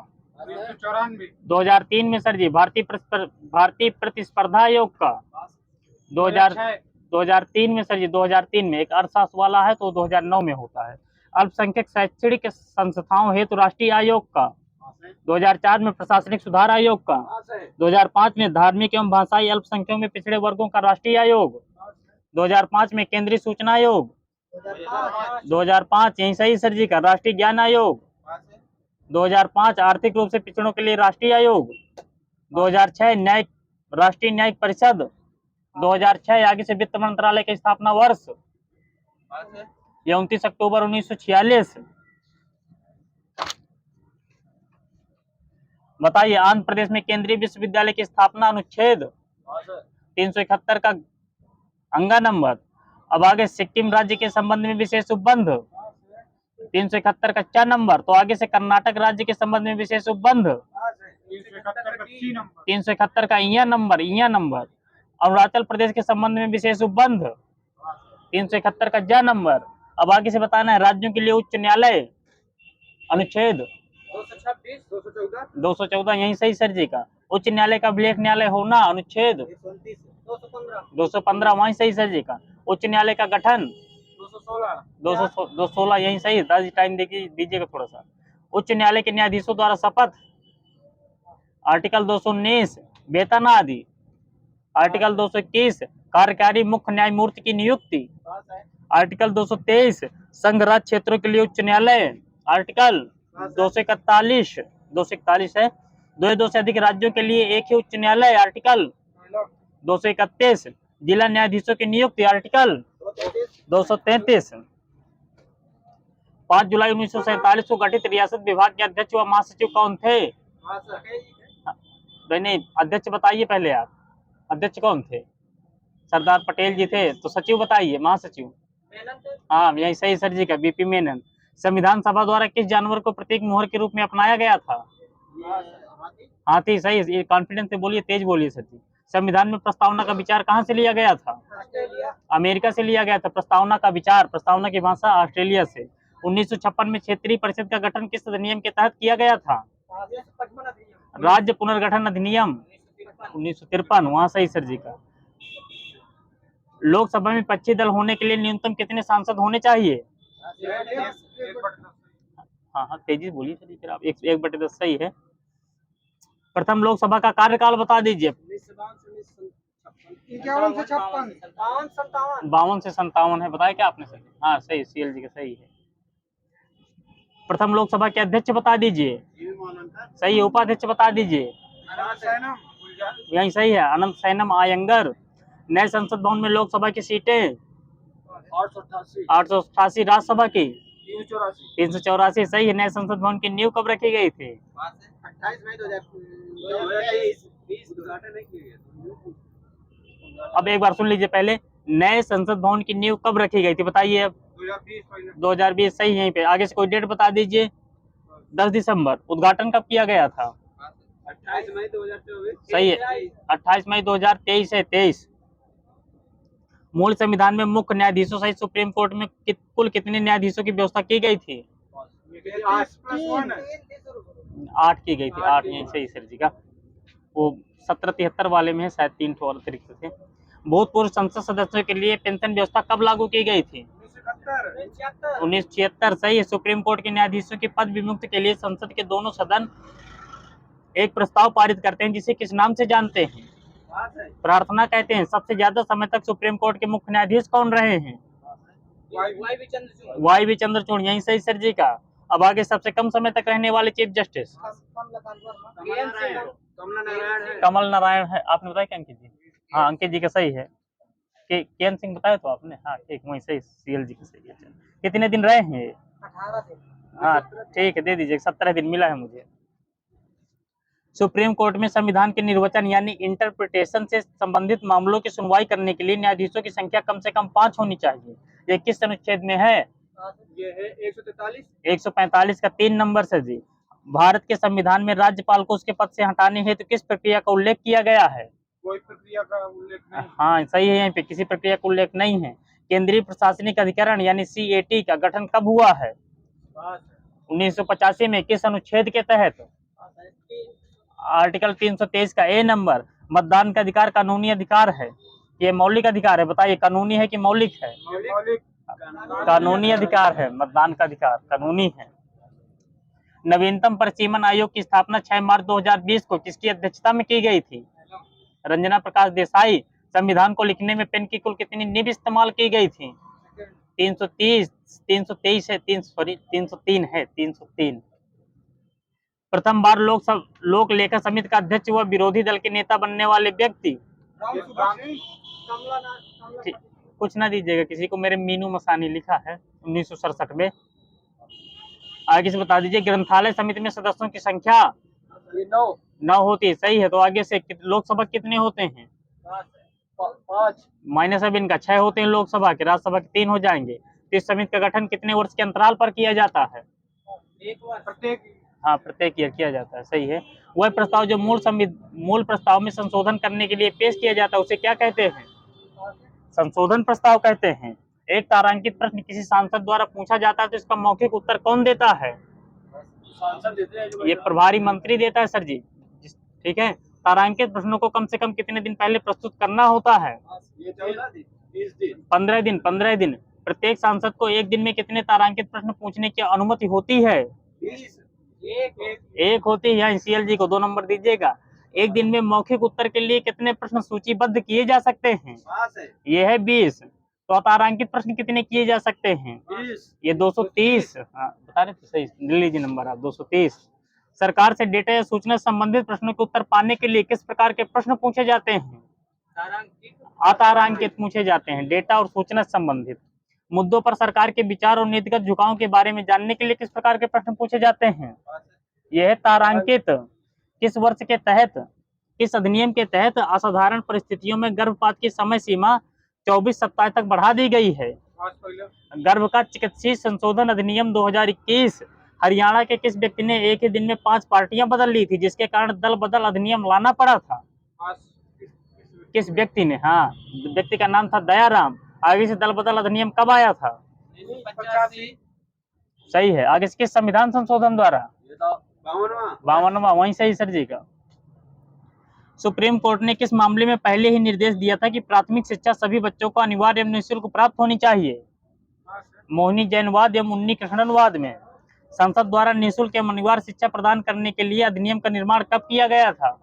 2003 में सर जी। भारतीय प्रतिस्पर्धा आयोग का 2003 में सर जी। 2003 में। एक अर्थशास्त्र वाला है तो 2009 में होता है। अल्पसंख्यक शैक्षणिक संस्थाओं हेतु राष्ट्रीय आयोग का 2004 में। प्रशासनिक सुधार आयोग का 2005 में। धार्मिक एवं भाषाई अल्पसंख्यकों में पिछड़े वर्गों का राष्ट्रीय आयोग 2005 में। केंद्रीय सूचना आयोग 2005 यही सही सर जी का। राष्ट्रीय ज्ञान आयोग 2005। आर्थिक रूप से पिछड़ों के लिए राष्ट्रीय आयोग 2006। राष्ट्रीय न्यायिक परिषद 2006। आगे से वित्त मंत्रालय की स्थापना वर्ष ये 29 अक्टूबर 1946। बताइए। आंध्र प्रदेश में केंद्रीय विश्वविद्यालय की स्थापना अनुच्छेद 371 का अंगा नंबर। अब आगे सिक्किम राज्य के संबंध में विशेष उपबंध 371 का च नंबर। तो आगे से कर्नाटक राज्य के संबंध में विशेष उपबंध 371 का इया नंबर। अरुणाचल प्रदेश के संबंध में विशेष उपबंध 371 का ज नंबर। अब आगे से बताना है राज्यों के लिए उच्च न्यायालय अनुच्छेद 214 यही सही सर जी का। उच्च न्यायालय का अभिलेख न्यायालय होना अनुच्छेद 215 वही सही सर जी का। उच्च न्यायालय का गठन 216 यही सही है। दादी टाइम दीजिएगा थोड़ा सा। उच्च न्यायालय के न्यायाधीशों द्वारा शपथ, आर्टिकल 219 वेतन आदि, आर्टिकल 221 कार्यकारी मुख्य न्यायमूर्ति की नियुक्ति, आर्टिकल 223 संघ राज्य क्षेत्रों के लिए उच्च न्यायालय, आर्टिकल 241 है, दो से अधिक राज्यों के लिए एक ही उच्च न्यायालय, आर्टिकल 231 जिला न्यायाधीशों की नियुक्ति, आर्टिकल 233। 5 जुलाई 1947 को गठित रियासत विभाग के अध्यक्ष व महासचिव कौन थे? नहीं, अध्यक्ष बताइए पहले आप, अध्यक्ष कौन थे? सरदार पटेल जी थे। तो सचिव बताइए, महासचिव। हाँ यही सही सर जी का, बीपी मेनन। संविधान सभा द्वारा किस जानवर को प्रतीक मोहर के रूप में अपनाया गया था? हाथी, सही। कॉन्फिडेंस से बोलिए, तेज बोलिए सर जी। संविधान में प्रस्तावना का विचार कहाँ से लिया गया था? अमेरिका से लिया गया था। प्रस्तावना का विचार, प्रस्तावना की भाषा ऑस्ट्रेलिया से। 1956 में क्षेत्रीय परिषद का गठन किस अधिनियम के तहत किया गया था? राज्य पुनर्गठन अधिनियम 1953, वहां सही सर जी का। लोकसभा में 25 दल होने के लिए न्यूनतम कितने सांसद होने चाहिए? हाँ तेजी बोलिए सर जी, फिर आप 1/10 सही है। प्रथम लोकसभा का कार्यकाल बता दीजिए। 52 से 57 है, बताया क्या आपने सर? हाँ सही, सीएल जी का सही है। प्रथम लोकसभा के अध्यक्ष बता दीजिए। सही है। उपाध्यक्ष बता दीजिए। यही सही है, अनंत सैनम आयंगर। नए संसद भवन में लोकसभा की सीटें 888, राज्यसभा की 384, सही है। नए संसद भवन की नींव कब रखी गई थी? 28 मई 2023। अब एक बार सुन लीजिए पहले, नए संसद भवन की नींव कब रखी गई थी बताइए अब? 2020, सही। यहीं पे आगे से कोई डेट बता दीजिए। 10 दिसंबर। उद्घाटन कब किया गया था? 28 मई 2024, सही है, 28 मई 2023 है, 23। मूल संविधान में मुख्य न्यायाधीशों सहित सुप्रीम कोर्ट में कुल कितने न्यायाधीशों की व्यवस्था की गई थी? 8 की गई थी, 8 यही सही सर जी का। वो 1773 वाले में है शायद, 3 ठो और अतिरिक्त थे। भूतपूर्व संसद सदस्यों के लिए पेंशन व्यवस्था कब लागू की गई थी? 1976, सही है। सुप्रीम कोर्ट के न्यायाधीशों की पद विमुक्ति के लिए संसद के दोनों सदन एक प्रस्ताव पारित करते हैं, जिसे किस नाम से जानते हैं? प्रार्थना कहते हैं। सबसे ज्यादा समय तक सुप्रीम कोर्ट के मुख्य न्यायाधीश कौन रहे हैं? वाई बी चंद्रचूड़, यही सही सर जी का। अब आगे सबसे कम समय तक रहने वाले चीफ जस्टिस कमल नारायण है। आपने बताया क्या अंकित जी? हाँ अंकित जी का सही है। केएन सिंह बताया तो आपने, हाँ ठीक, वही सही, सीएल जी का सही है। कितने दिन रहे हैं? 18 दिन। हाँ ठीक है, दे दीजिए, 17 दिन मिला है मुझे। सुप्रीम कोर्ट में संविधान के निर्वचन यानी इंटरप्रिटेशन से संबंधित मामलों की सुनवाई करने के लिए न्यायाधीशों की संख्या कम से कम 5 होनी चाहिए। ये किस अनुच्छेद में है? ये है 143। 145 का 3 नंबर सर जी। भारत के संविधान में राज्यपाल को उसके पद से हटाने हेतु किस प्रक्रिया का उल्लेख किया गया है? कोई प्रक्रिया का उल्लेख नहीं। हाँ सही है, यहाँ पे किसी प्रक्रिया का उल्लेख नहीं है। केंद्रीय प्रशासनिक अधिकरण यानी सीएटी का गठन कब हुआ है? 1985 में। किस अनुच्छेद के तहत? आर्टिकल 323 का ए नंबर। मतदान का अधिकार कानूनी अधिकार है, ये मौलिक अधिकार है, बताइए कानूनी है कि मौलिक है? कानूनी अधिकार है। मतदान का अधिकार कानूनी है। नवीनतम परिसीमन आयोग की स्थापना 6 मार्च 2020 को किसकी अध्यक्षता में की गई थी? रंजना प्रकाश देसाई। संविधान को लिखने में पेन की कुल कितनी निब इस्तेमाल की गई थी? 323 है, 303 है, 303। प्रथम बार लोक लेखा समिति का अध्यक्ष व विरोधी दल के नेता बनने वाले व्यक्ति? कुछ ना दीजिएगा किसी को, मेरे मीनू मसानी लिखा है 1967 में। आगे से बता दीजिए, ग्रंथालय समिति में सदस्यों की संख्या 9 होती है, सही है। तो आगे से लोकसभा कितने होते हैं? 5 माइनस अब इनका 6 होते हैं लोकसभा के, राज्यसभा के 3 हो जाएंगे। तो इस समिति का गठन कितने वर्ष के अंतराल पर किया जाता है? हाँ प्रत्येक ईयर किया जाता है, सही है। वह प्रस्ताव जो मूल प्रस्ताव में संशोधन करने के लिए पेश किया जाता है उसे क्या कहते हैं? संशोधन प्रस्ताव कहते हैं। एक तारांकित प्रश्न किसी सांसद द्वारा पूछा जाता है तो इसका मौखिक उत्तर कौन देता है? सांसद देते हैं। ये प्रभारी मंत्री देता है सर जी, ठीक है। तारांकित प्रश्नों को कम से कम कितने दिन पहले प्रस्तुत करना होता है? 20 दिन। 15 दिन। प्रत्येक सांसद को एक दिन में कितने तारांकित प्रश्न पूछने की अनुमति होती है? 20 एक एक होती है। यहाँ सीएलजी को 2 नंबर दीजिएगा। एक दिन में मौखिक उत्तर के लिए कितने प्रश्न सूचीबद्ध किए जा सकते हैं? 5 है ये है 20। तो तारांकित प्रश्न कितने किए जा सकते हैं? 20 ये 230। हाँ, बता रहे थे सही, ले लीजिए नंबर आप, 230। सरकार से डेटा या सूचना संबंधित प्रश्नों के उत्तर पाने के लिए किस प्रकार के प्रश्न पूछे जाते हैं? अतारांकित पूछे जाते हैं। डेटा और सूचना संबंधित मुद्दों पर सरकार के विचार और नीतिगत झुकाव के बारे में जानने के लिए किस प्रकार के प्रश्न पूछे जाते हैं? यह है तारांकित। किस वर्ष के तहत, किस अधिनियम के तहत असाधारण परिस्थितियों में गर्भपात की समय सीमा 24 सप्ताह तक बढ़ा दी गई है? गर्भ का चिकित्सीय संशोधन अधिनियम 2021। हरियाणा के किस व्यक्ति ने एक ही दिन में 5 पार्टियां बदल ली थी, जिसके कारण दल बदल अधिनियम लाना पड़ा था? किस व्यक्ति ने? हाँ, व्यक्ति का नाम था दयाराम। आगे से दल बदल अधिनियम कब आया था? 85 सही है। आगे से किस संविधान संशोधन द्वारा? 52वां। वहीं सही सर जी का। सुप्रीम कोर्ट ने किस मामले में पहले ही निर्देश दिया था कि प्राथमिक शिक्षा सभी बच्चों को अनिवार्य एवं निःशुल्क प्राप्त होनी चाहिए? मोहिनी जैनवाद एवं उन्नी कृष्णनवाद में। संसद द्वारा निःशुल्क एवं अनिवार्य शिक्षा प्रदान करने के लिए अधिनियम का निर्माण कब किया गया था?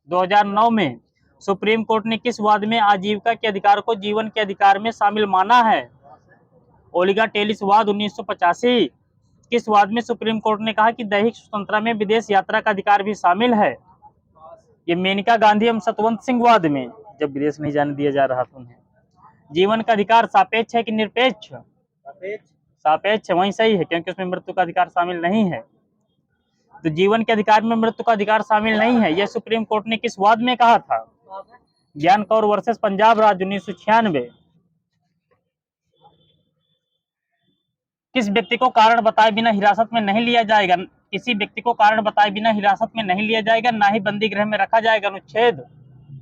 2009 में। सुप्रीम कोर्ट ने किस वाद में आजीविका के अधिकार को जीवन के अधिकार में शामिल माना है? ओलिगा टेलिस वाद 1985। किस वाद में सुप्रीम कोर्ट ने कहा कि दैहिक स्वतंत्रता में विदेश यात्रा का अधिकार भी शामिल है? ये मेनका गांधी एवं सतवंत सिंह वाद में, जब विदेश नहीं जाने दिया जा रहा था उन्हें। जीवन का अधिकार सापेक्ष है कि निरपेक्ष? सापेक्ष है। वहीं सही है, क्योंकि उसमें मृत्यु का अधिकार शामिल नहीं है। तो जीवन के अधिकार में मृत्यु का अधिकार शामिल नहीं है, यह सुप्रीम कोर्ट ने किस वाद में कहा था? ज्ञान कौर वर्सेस पंजाब राज्य 1996। किस व्यक्ति को कारण बताए बिना हिरासत में नहीं लिया जाएगा? किसी व्यक्ति को कारण बताए बिना हिरासत में नहीं लिया जाएगा, ना ही बंदी गृह में रखा जाएगा। अनुच्छेद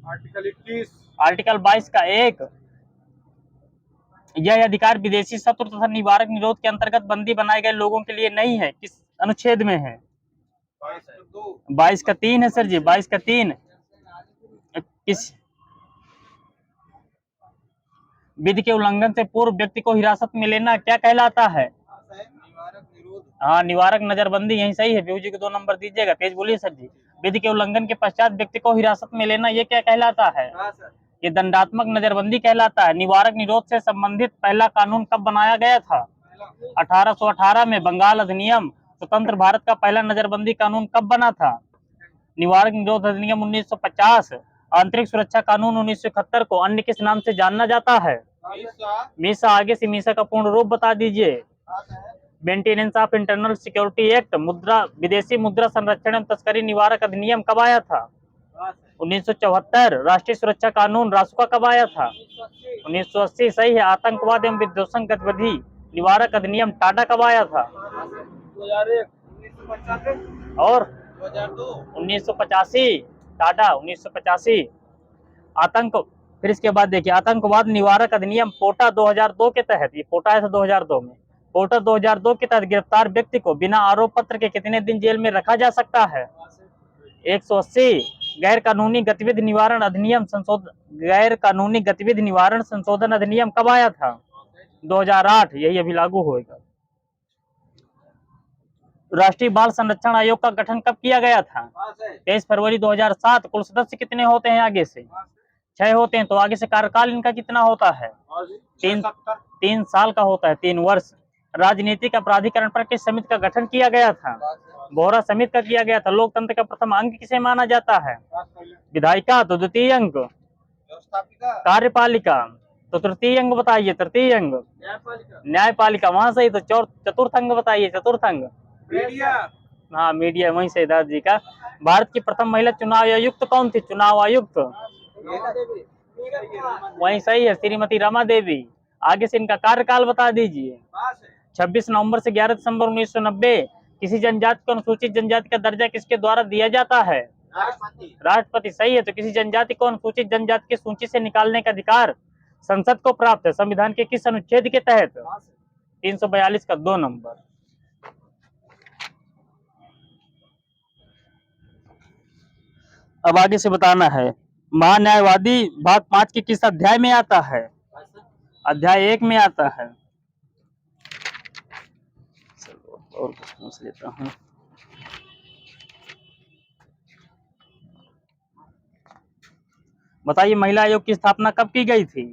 आर्टिकल 21 आर्टिकल 22 का 1। यह अधिकार विदेशी शत्रु तथा निवारक निरोध के अंतर्गत बंदी बनाए गए लोगों के लिए नहीं है। किस अनुच्छेद में है? 22 का 3 है सर जी, 22 का 3। किस विधि के उल्लंघन से पूर्व व्यक्ति को हिरासत में लेना क्या कहलाता है? हाँ, निवारक नजरबंदी। यही सही है। बेहू जी को 2 नंबर दीजिएगा। तेज बोलिए सर जी। विधि के उल्लंघन के पश्चात व्यक्ति को हिरासत में लेना ये क्या कहलाता है? ये दंडात्मक नजरबंदी कहलाता है। निवारक निरोध से संबंधित पहला कानून कब बनाया गया था? 1818 में। बंगाल अधिनियम। स्वतंत्र भारत का पहला नजरबंदी कानून कब बना था? निवारक निरोध अधिनियम 1950। आंतरिक सुरक्षा कानून 1971 को अन्य किस नाम से जाना जाता है? मीसा। आगे से मीसा का पूर्ण रूप बता दीजिए। Maintenance of internal security act. मुद्रा, विदेशी मुद्रा संरक्षण एवं तस्करी निवारक अधिनियम कब आया था? 1974। राष्ट्रीय सुरक्षा कानून रासुका कब आया था? 1980। सही है। आतंकवाद एवं विध्वंसक गतिविधि निवारक अधिनियम टाटा कब आया था? 2001 और 2002 1985। टाटा 1985। आतंक, फिर इसके बाद देखिए, आतंकवाद निवारक अधिनियम पोटा 2002 के तहत, ये पोटा है 2002 में, पोटा 2002 के तहत गिरफ्तार व्यक्ति को बिना आरोप पत्र के कितने दिन जेल में रखा जा सकता है? 180। गैर कानूनी गतिविधि निवारण अधिनियम गैर कानूनी गतिविधि निवारण संशोधन अधिनियम कब आया था? 2008। यही अभी लागू होगा। राष्ट्रीय बाल संरक्षण आयोग का गठन कब किया गया था? 23 फरवरी 2007। कुल सदस्य कितने होते हैं? आगे से 6 होते हैं। तो आगे से कार्यकाल इनका कितना होता है? 3 साल का होता है, 3 वर्ष। राजनीतिक अपराधीकरण पर किस समिति का गठन किया गया था? बोहरा समिति का किया गया था। लोकतंत्र का प्रथम अंग किसे माना जाता है? विधायिका। तो द्वितीय अंग कार्यपालिका। तो तृतीय अंग बताइए। तृतीय अंग न्यायपालिका। वहां सही। तो चतुर्थ अंग बताइए। चतुर्थ अंग मीडिया। हाँ, मीडिया। वहीं से दादी का। भारत की प्रथम महिला चुनाव आयुक्त कौन थी? चुनाव आयुक्त वहीं सही है, श्रीमती रमा देवी। आगे से इनका कार्यकाल बता दीजिए। 26 नवंबर से 11 दिसंबर 1990। किसी जनजाति को अनुसूचित जनजाति का दर्जा किसके द्वारा दिया जाता है? राष्ट्रपति। सही है। तो किसी जनजाति को अनुसूचित जनजाति की सूची से निकालने का अधिकार संसद को प्राप्त है संविधान के किस अनुच्छेद के तहत? 342 का 2 नंबर। अब आगे से बताना है। महान्यायवादी भाग 5 के किस अध्याय में आता है? अध्याय 1 में आता है। चलो और कुछ पूछ लेता हूँ। बताइए महिला आयोग की स्थापना कब की गई थी?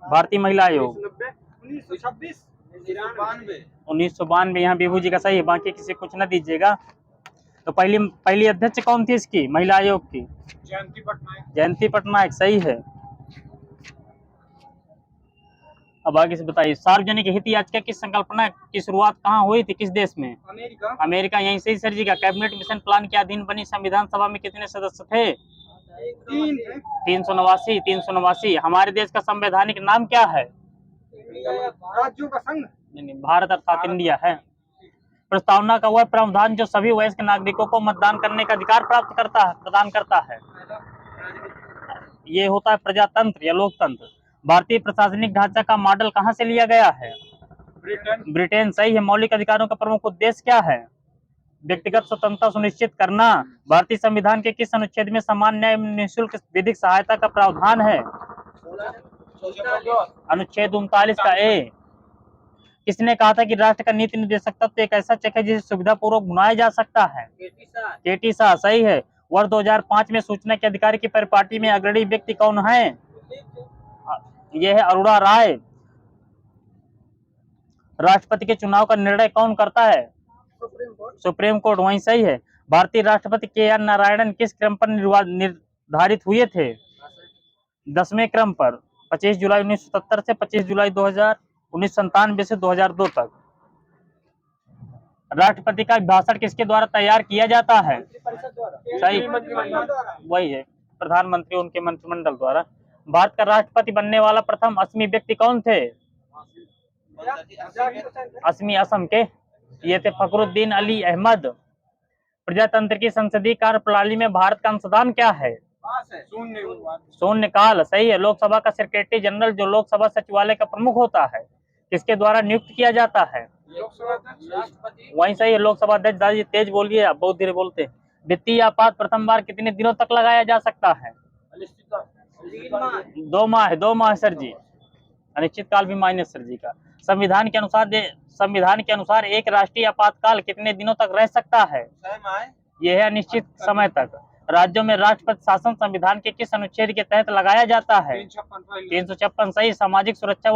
भारतीय महिला आयोग 1926 1992 1992। यहाँ विभू जी का सही है, बाकी किसी कुछ न दीजिएगा। तो पहली अध्यक्ष कौन थी इसकी महिला आयोग की? जयंती पटनायक। जयंती पटनायक सही है। अब आगे से बताइए सार्वजनिक हित याचिका की संकल्पना की शुरुआत कहाँ हुई थी, किस देश में? अमेरिका। अमेरिका। यहीं से ही सर जी का कैबिनेट मिशन प्लान के अधीन बनी संविधान सभा में कितने सदस्य थे? 389। 389। हमारे देश का संवैधानिक नाम क्या है? राज्यों का संघ। नहीं, भारत अर्थात इंडिया है। प्रस्तावना का वह प्रावधान जो सभी वयस्क नागरिकों को मतदान करने का अधिकार प्रदान करता है, ये होता है प्रजातंत्र या लोकतंत्र। भारतीय प्रशासनिक ढांचा का मॉडल कहाँ से लिया गया है? ब्रिटेन सही है। मौलिक अधिकारों का प्रमुख उद्देश्य क्या है? व्यक्तिगत स्वतंत्रता सुनिश्चित करना। भारतीय संविधान के किस अनुच्छेद में समान न्याय निःशुल्क विधिक सहायता का प्रावधान है? अनुच्छेद 39 का ए। किसने कहा था कि राष्ट्र का नीति निर्देशक तत्व एक ऐसा चेक है जिसे सुविधा पूर्वक भुनाया जा सकता है? केटी शाह सही है। वर्ष 2005 में सूचना के अधिकारी की परिपाटी में अग्रणी व्यक्ति कौन है? यह है अरोड़ा राय। राष्ट्रपति के चुनाव का निर्णय कौन करता है? Supreme court. वहीं सही है। भारतीय राष्ट्रपति के.आर. नारायणन किस क्रम पर निर्धारित हुए थे? 10वें क्रम पर। 25 जुलाई 1977 से 25 जुलाई 1997 से 2002 तक। राष्ट्रपति का भाषण किसके द्वारा तैयार किया जाता है? सही, वही है प्रधानमंत्री उनके मंत्रिमंडल द्वारा। भारत का राष्ट्रपति बनने वाला प्रथम असमी व्यक्ति कौन थे? असमी असम के ये थे फखरुद्दीन अली अहमद। प्रजातंत्र की संसदीय कार्य प्रणाली में भारत का अंशदान क्या है? शून्यकाल सही है। लोकसभा का सेक्रेटरी जनरल जो लोकसभा सचिवालय का प्रमुख होता है किसके द्वारा नियुक्त किया जाता है? वहीं सही है लोकसभा अध्यक्ष। दादाजी तेज बोलिए, आप बहुत धीरे बोलते हैं। वित्तीय आपात प्रथम बार कितने दिनों तक लगाया जा सकता है? 2 माह है। 2 माह सर जी। अनिश्चित काल भी माइनस सर जी का। संविधान के अनुसार एक राष्ट्रीय आपातकाल कितने दिनों तक रह सकता है? यह है अनिश्चित समय तक। राज्यों में राष्ट्रपति शासन संविधान के किस अनुच्छेद के तहत लगाया जाता है? 356 सही। सामाजिक सुरक्षा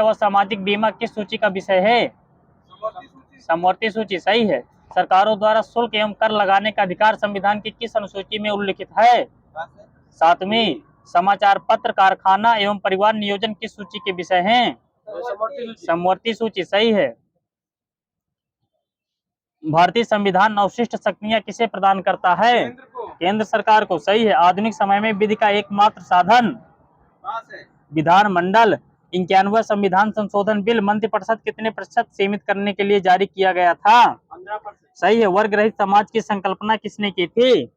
व सामाजिक बीमा किस सूची का विषय है? समवर्ती सूची सही है। सरकारों द्वारा शुल्क एवं कर लगाने का अधिकार संविधान की किस अनुसूची में उल्लिखित है? 7वीं। समाचार पत्र, कारखाना एवं परिवार नियोजन किस सूची के विषय हैं? समवर्ती सूची सही है। भारतीय संविधान अवशिष्ट शक्तियां किसे प्रदान करता है? केंद्र सरकार को सही है। आधुनिक समय में विधि का एकमात्र साधन? विधानमंडल। 91वां संविधान संशोधन बिल मंत्रिपरिषद कितने प्रतिशत सीमित करने के लिए जारी किया गया था? 15%। सही है। वर्ग रहित समाज की संकल्पना किसने की थी?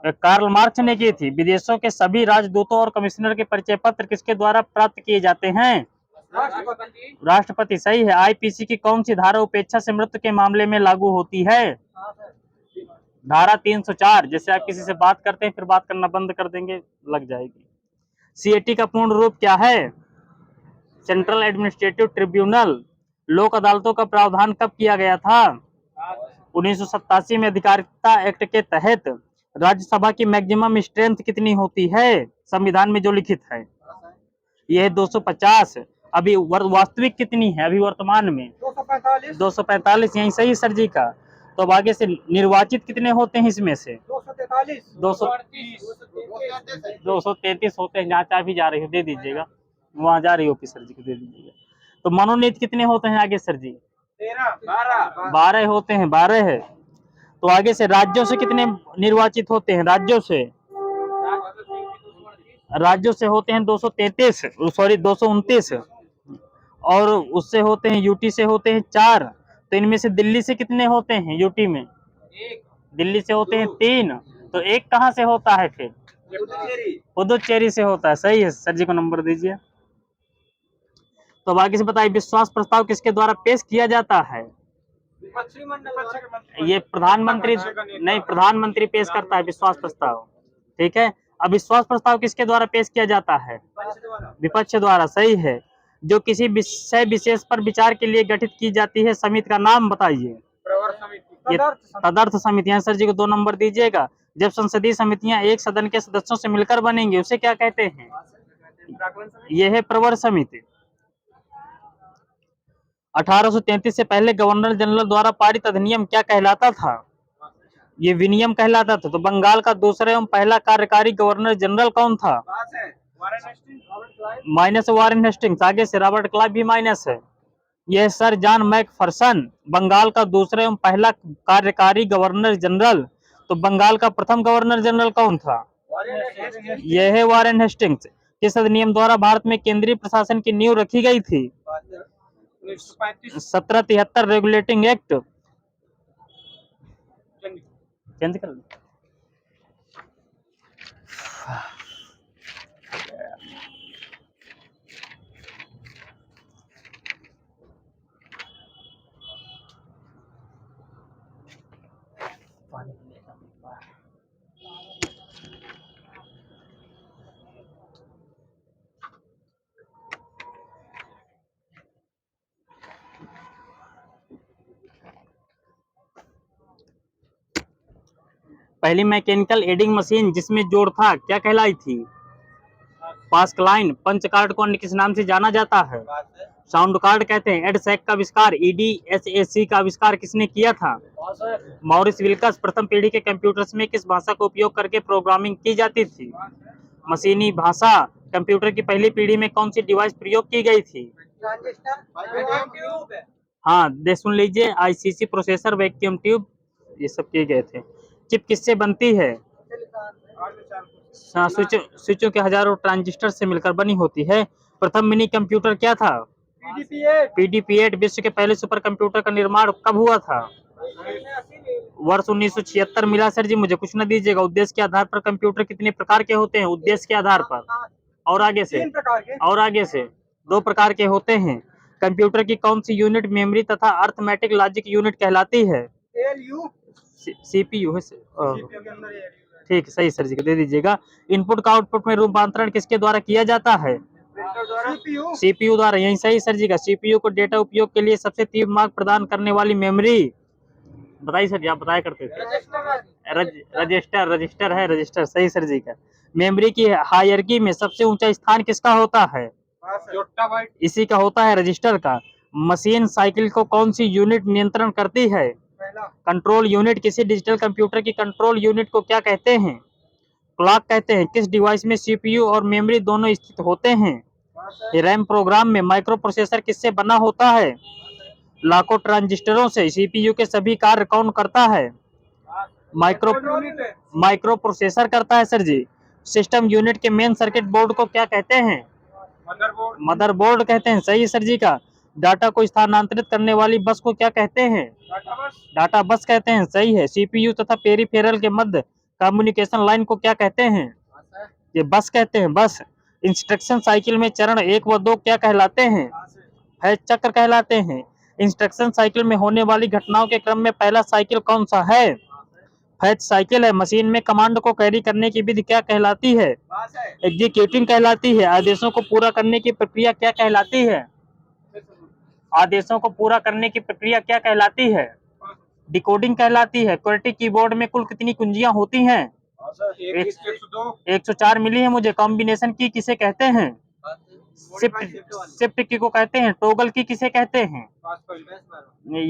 कार्ल मार्क्स ने की थी। विदेशों के सभी राजदूतों और कमिश्नर के परिचय पत्र किसके द्वारा प्राप्त किए जाते हैं? राष्ट्रपति सही है। आईपीसी की कौन सी धारा उपेक्षा से मृत्यु के मामले में लागू होती है? धारा 304। जैसे आप किसी से बात करते हैं फिर बात करना बंद कर देंगे लग जाएगी। सीएटी का पूर्ण रूप क्या है? Central administrative tribunal. लोक अदालतों का प्रावधान कब किया गया था? 1987 में। अधिकारिता एक्ट के तहत राज्यसभा की मैक्सिमम स्ट्रेंथ कितनी होती है संविधान में जो लिखित है? यह 250। अभी वास्तविक कितनी है अभी वर्तमान में? 245। यही सही सर जी का। तो अब आगे से निर्वाचित कितने होते हैं इसमें से? 233 होते हैं। जहाँ चाह भी जा रही हो दे दीजिएगा, वहां जा रही हो सर जी को दे दीजिएगा। तो मनोनीत कितने होते हैं आगे सर जी? 12 होते हैं। 12 है। तो आगे से राज्यों से कितने निर्वाचित होते हैं? राज्यों से होते हैं 229 और उससे होते हैं यूटी से होते हैं 4। तो इनमें से दिल्ली से कितने होते हैं यूटी में? दिल्ली से होते हैं 3। तो एक कहाँ से होता है फिर? पुदुचेरी से होता है। सही है। सर जी को नंबर दीजिए। तो आगे से बताइए विश्वास प्रस्ताव किसके द्वारा पेश किया जाता है? ये प्रधानमंत्री नहीं, प्रधानमंत्री पेश करता है विश्वास प्रस्ताव। ठीक है। अविश्वास प्रस्ताव किसके द्वारा पेश किया जाता है? विपक्ष द्वारा, सही है। जो किसी विषय विशेष पर विचार के लिए गठित की जाती है समिति का नाम बताइए। प्रवर समिति। ये तदर्थ समिति। आंसर जी को 2 नंबर दीजिएगा। जब संसदीय समितियां एक सदन के सदस्यों से मिलकर बनेंगी उसे क्या कहते हैं? यह है प्रवर समिति। 1833 से पहले गवर्नर जनरल द्वारा पारित अधिनियम क्या कहलाता था? ये विनियम कहलाता था। तो बंगाल का दूसरा एवं पहला कार्यकारी गवर्नर जनरल कौन था? Minus Warren Hastings. आगे से रॉबर्ट क्लाइव भी माइनस है। यह सर जॉन मैकफरसन बंगाल का दूसरा एवं पहला कार्यकारी गवर्नर जनरल। तो बंगाल का प्रथम गवर्नर जनरल कौन था? यह है वारेन हेस्टिंग्स। किस अधिनियम द्वारा भारत में केंद्रीय प्रशासन की नींव रखी गई थी? 1773 रेगुलेटिंग एक्ट। चेंज कर लो। पहली मैकेनिकल एडिंग मशीन जिसमें जोड़ था क्या कहलाई थी? पास्क लाइन। पंच कार्ड को अन्य किस नाम से जाना जाता है? साउंड कार्ड कहते हैं। एडसैक का आविष्कार EDSAC का आविष्कार किसने किया था? Morris Wilkes. प्रथम पीढ़ी के कंप्यूटर्स में किस भाषा का उपयोग करके प्रोग्रामिंग की जाती थी? मशीनी भाषा। कंप्यूटर की पहली पीढ़ी में कौन सी डिवाइस प्रयोग की गई थी? हाँ, दे सुन लीजिए। ICC, प्रोसेसर, वैक्यूम ट्यूब, ये सब किए गए थे। चिप किससे बनती है? स्विचों के हजारों ट्रांजिस्टर से मिलकर बनी होती है। प्रथम मिनी कंप्यूटर क्या था? PDP-8। विश्व के पहले सुपर कंप्यूटर का निर्माण कब हुआ था? वर्ष 1976। मिला सर जी, मुझे कुछ न दीजिएगा। उद्देश्य के आधार पर कंप्यूटर कितने प्रकार के होते हैं? उद्देश्य के आधार पर। और आगे से? 3 प्रकार के। और आगे से? 2 प्रकार के होते हैं। कंप्यूटर की कौन सी यूनिट मेमोरी तथा अर्थमेटिक लॉजिक यूनिट कहलाती है? ALU। CPU है। ठीक, सही सर जी को दे दीजिएगा। इनपुट का आउटपुट में रूपांतरण किसके द्वारा किया जाता है? CPU द्वारा। यही सही सर जी का। CPU को डेटा उपयोग के लिए सबसे तीव्र मार्ग प्रदान करने वाली मेमोरी बताइए सर जी, आप बताया करते थे। रजिस्टर है। रजिस्टर, सही सर जी का। मेमोरी की हायरार्की में सबसे ऊंचा स्थान किसका होता है? इसी का होता है, रजिस्टर का। मशीन साइकिल को कौन सी यूनिट नियंत्रण करती है? Control unit. किसी डिजिटल कंप्यूटर की कंट्रोल यूनिट को क्या कहते हैं? क्लॉक कहते हैं। किस डिवाइस में CPU और मेमोरी दोनों स्थित होते हैं? रैम। प्रोग्राम में माइक्रो प्रोसेसर किससे बना होता है? लाखों ट्रांजिस्टरों से। CPU के सभी कार्य कौन करता है? माइक्रो प्रोसेसर करता है सर जी। सिस्टम यूनिट के मेन सर्किट बोर्ड को क्या कहते हैं? मदरबोर्ड कहते हैं, सही सर जी का। डाटा को स्थानांतरित करने वाली बस को क्या कहते हैं? डाटा बस कहते हैं, सही है। CPU तथा पेरिफेरल के मध्य कम्युनिकेशन लाइन को क्या कहते हैं? ये बस कहते हैं, बस। इंस्ट्रक्शन साइकिल में चरण 1 व 2 क्या कहलाते हैं? फेज चक्र कहलाते हैं। इंस्ट्रक्शन साइकिल में होने वाली घटनाओं के क्रम में पहला साइकिल कौन सा है? फेच साइकिल है। मशीन में कमांड को कैरी करने की विधि क्या कहलाती है? एग्जीक्यूटिंग कहलाती है। आदेशों को पूरा करने की प्रक्रिया क्या कहलाती है? आदेशों को पूरा करने की प्रक्रिया क्या कहलाती है? डिकोडिंग कहलाती है। QWERTY कीबोर्ड में कुल कितनी कुंजियां होती हैं? 104 मिली है मुझे। कॉम्बिनेशन की किसे कहते हैं? शिफ्ट की को कहते हैं। टॉगल की किसे कहते हैं?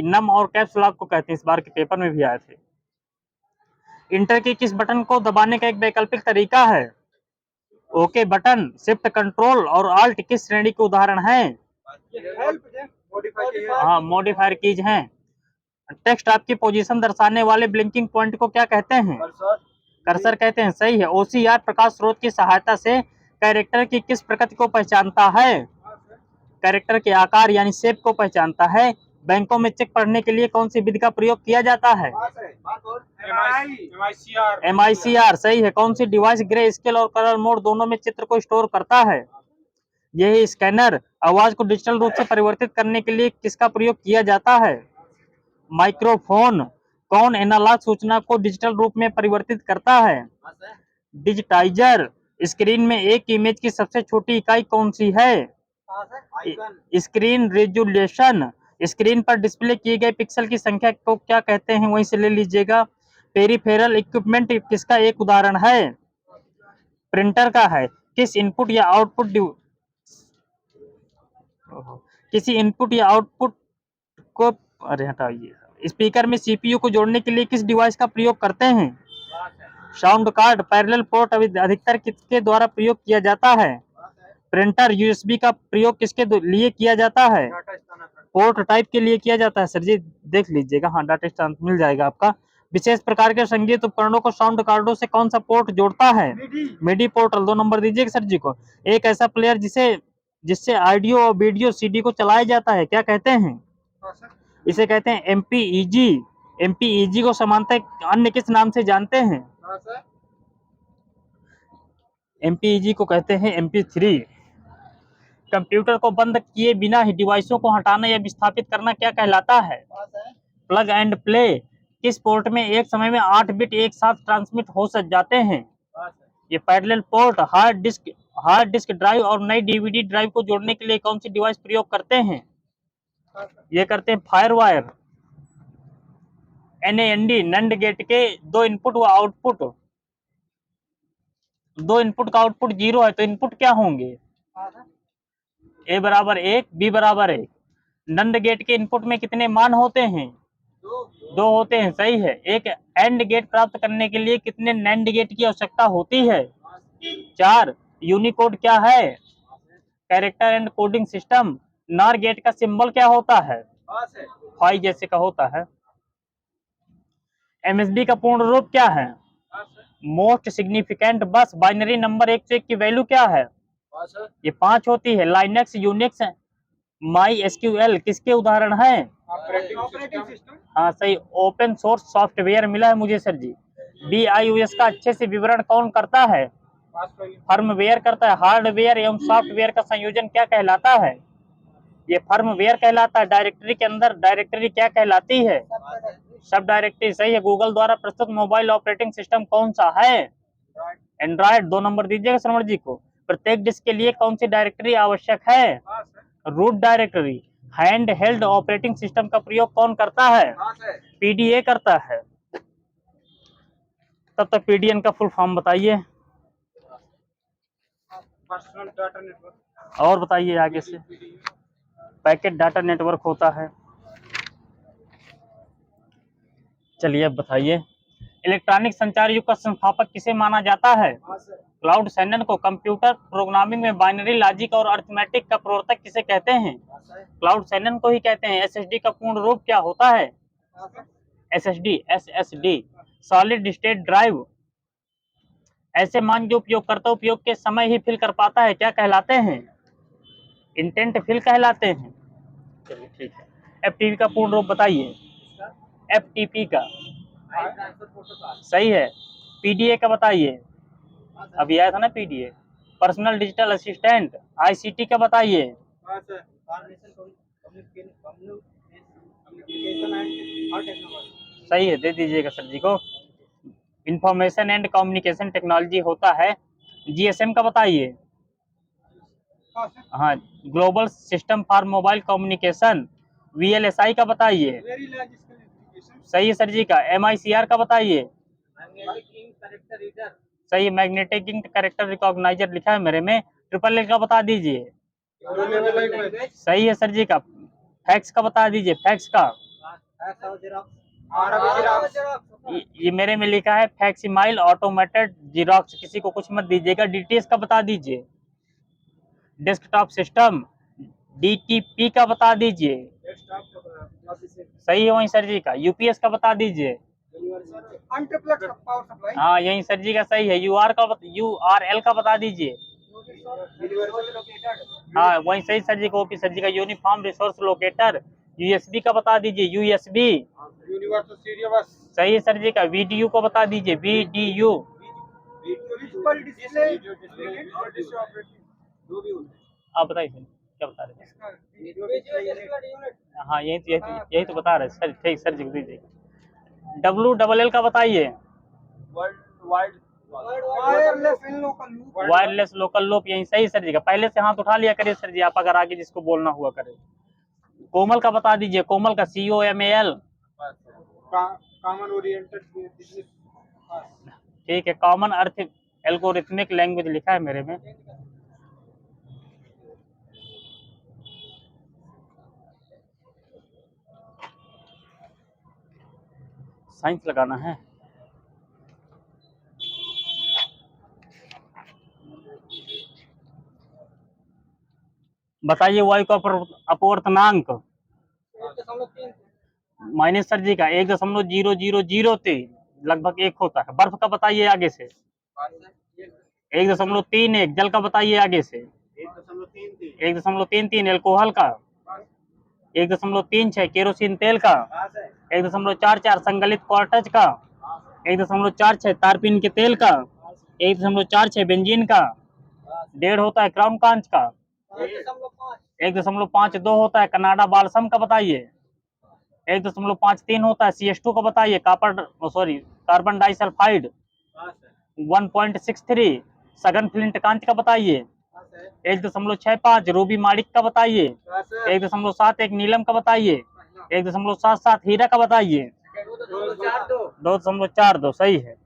नम और कैप्स लॉक को कहते हैं। इस बार के पेपर में भी आए थे। इंटर की किस बटन को दबाने का एक वैकल्पिक तरीका है? Okay button. शिफ्ट, कंट्रोल और आल्ट किस श्रेणी के उदाहरण हैं? हाँ, मॉडिफायर कीज हैं। टेक्स्ट आपकी पोजीशन दर्शाने वाले ब्लिंकिंग पॉइंट को क्या कहते हैं? कर्सर कहते हैं, सही है। OCR प्रकाश स्रोत की सहायता से कैरेक्टर की किस प्रकृति को पहचानता है? कैरेक्टर के आकार यानी शेप को पहचानता है। बैंकों में चेक पढ़ने के लिए कौन सी विधि का प्रयोग किया जाता है? MICR, सही है। कौन सी डिवाइस ग्रे स्केल और कलर मोड दोनों में चित्र को स्टोर करता है? यही स्कैनर। आवाज को डिजिटल रूप से परिवर्तित करने के लिए किसका प्रयोग किया जाता है? माइक्रोफोन। कौन एनालॉग सूचना को डिजिटल रूप में परिवर्तित करता है? डिजिटाइजर। स्क्रीन में एक इमेज की सबसे छोटी इकाई कौन सी है? आइकन। Screen resolution. स्क्रीन पर डिस्प्ले किए गए पिक्सल की संख्या को क्या कहते हैं? वहीं से ले लीजिएगा। पेरिफेरल इक्विपमेंट किसका एक उदाहरण है? प्रिंटर का है। किस इनपुट या आउटपुट किसी इनपुट या आउटपुट को, अरे हटाइए, स्पीकर में सीपीयू को जोड़ने के लिए किस डिवाइस का प्रयोग करते हैं? Sound card. पैरेलल पोर्ट अधिकतर किसके द्वारा प्रयोग किया जाता है? प्रिंटर। यूएसबी का प्रयोग किसके लिए किया जाता है? डाटा स्थानांतरण। पोर्ट टाइप के लिए किया जाता है। सर जी देख लीजिएगा, हाँ डाटा स्थानांतरण मिल जाएगा आपका। विशेष प्रकार के संगीत उपकरणों को साउंड कार्डों से कौन सा पोर्ट जोड़ता है? मिडी पोर्टल। 2 नंबर दीजिएगा सर जी को। एक ऐसा प्लेयर जिससे ऑडियो और वीडियो सीडी को चलाया जाता है, क्या कहते हैं? इसे कहते हैं एमपीईजी। एमपीईजी को समानतः अन्य किस नाम से जानते हैं? एमपीईजी को कहते हैं MP3। कंप्यूटर को बंद किए बिना ही डिवाइसों को हटाना या विस्थापित करना क्या कहलाता है? Plug and play. किस पोर्ट में एक समय में 8 बिट एक साथ ट्रांसमिट हो जाते हैं? ये parallel port. Hard disk drive और नई डीवीडी ड्राइव को जोड़ने के लिए कौन सी डिवाइस प्रयोग करते हैं? ये करते हैं फायरवायर। NAND नंड गेट के दो इनपुट का आउटपुट 0 है तो इनपुट क्या होंगे? A बराबर 1, B बराबर 1। नंद गेट के इनपुट में कितने मान होते हैं? 2 होते हैं। सही है। एक एंड गेट प्राप्त करने के लिए कितने नैंड गेट की आवश्यकता होती है? 4। यूनिकोड क्या है? Character encoding system. NOR gate का सिंबल क्या होता है? फाई जैसे का होता है। MSB का पूर्ण रूप क्या है? मोस्ट सिग्निफिकेंट बस। बाइनरी नंबर 1 से 1 की वैल्यू क्या है? ये 5 होती है। लाइनेक्स, यूनिक्स, MySQL किसके उदाहरण है? Operating system. हाँ सही। ओपन सोर्स सॉफ्टवेयर मिला है मुझे सर जी। BIOS का अच्छे से विवरण कौन करता है? फर्मवेयर करता है। हार्डवेयर एवं सॉफ्टवेयर का संयोजन क्या कहलाता है? ये फर्मवेयर कहलाता है। डायरेक्टरी के अंदर डायरेक्टरी क्या कहलाती है? सब डायरेक्टरी। सही है। गूगल द्वारा प्रस्तुत मोबाइल ऑपरेटिंग सिस्टम कौन सा है? एंड्रॉइड। 2 नंबर दीजिएगा श्रवण जी को। प्रत्येक डिस्क के लिए कौन सी डायरेक्टरी आवश्यक है? Root directory. Hand held operating system का प्रयोग कौन करता है? PDA करता है। तब तक PDN का फुल फॉर्म बताइए। Personal data network. और बताइए आगे से। पैकेट डाटा नेटवर्क होता है। चलिए अब बताइए। इलेक्ट्रॉनिक संचार युग का संस्थापक किसे माना जाता है? क्लाउड सैनन को। कंप्यूटर प्रोग्रामिंग में बाइनरी लॉजिक और अरिथमेटिक का प्रवर्तक किसे कहते हैं? क्लाउड सैनन को ही कहते हैं। SSD का पूर्ण रूप क्या होता है? SSD solid state drive. ऐसे मान जो उपयोगकर्ता उपयोग के समय ही फिल कर पाता है क्या कहलाते हैं? इंटेंट फिल कहलाते हैं। चलिए ठीक है। FTP का पूर्ण रूप बताइए। FTP का सही है। PDA का बताइए। अभी आया था ना PDA। Personal digital assistant. ICT का बताइए। सही है, दे दीजिएगा सर जी को। इंफॉर्मेशन एंड कम्युनिकेशन टेक्नोलॉजी होता है। GSM का बताइए। हाँ, global system for mobile communication. VLSI का बताइए। सही है सर जी का। MICR का बताइए। सही है। मैग्नेटिक इंक कैरेक्टर रिकॉग्नाइजर लिखा है मेरे में। LLL का बता दीजिए। सही है सर जी का। फैक्स का बता दीजिए। फैक्स का ये मेरे में लिखा है फैक्सिमाइल ऑटोमेटेड जीरोक्स। किसी को कुछ मत दीजिएगा। DTS का बता दीजिए। Desktop system. DTP का बता दीजिए। सही है वहीं सर जी का। UPS का बता दीजिए। हाँ यही सर जी का सही है। URL का बता दीजिए। हाँ वही सही सर जी का। OP सर जी का। Uniform resource locator. USB का बता दीजिए। USB सही है सर जी का। VDU को बता दीजिए। VDU आप बताइए सर क्या बता रहे थे? हाँ यही तो बता रहे सर। ठीक सर जी को दीजिए। WLL का बताइए। World wide wireless in local loop. Wireless local loop, यही सही सर जी का। पहले से हाथ उठा लिया करिए सर जी आप, अगर आगे जिसको बोलना हुआ करे। कोमल का बता दीजिए, कोमल का COMAL। Common oriented business. ठीक है, कॉमन अर्थ एल्गोरिथमिक लैंग्वेज लिखा है मेरे में। साइंस लगाना है। बताइए वायु का अपवर्तनांक। माइनस सर जी का 1.0003 लगभग 1 होता है। बर्फ का बताइए आगे से। 1.31। जल का बताइए आगे से। 1.33। एल्कोहल का 1.36। केरोसिन तेल का 1.44। संगलित क्वार्टज का 1.46। तारपीन के तेल का 1.46। बेंजीन का 1.5 होता है। क्राउन कांच का 1.52 होता है। कनाडा बालसम का बताइए। 1.53 होता है। CH2 का बताइए। Carbon disulphide 1.63। सघन फ्लिंट कांच का बताइए। 1.65। रूबी माणिक का बताइए। 1.71। नीलम का बताइए। 1.77। हीरा का बताइए। 2.42 सही है।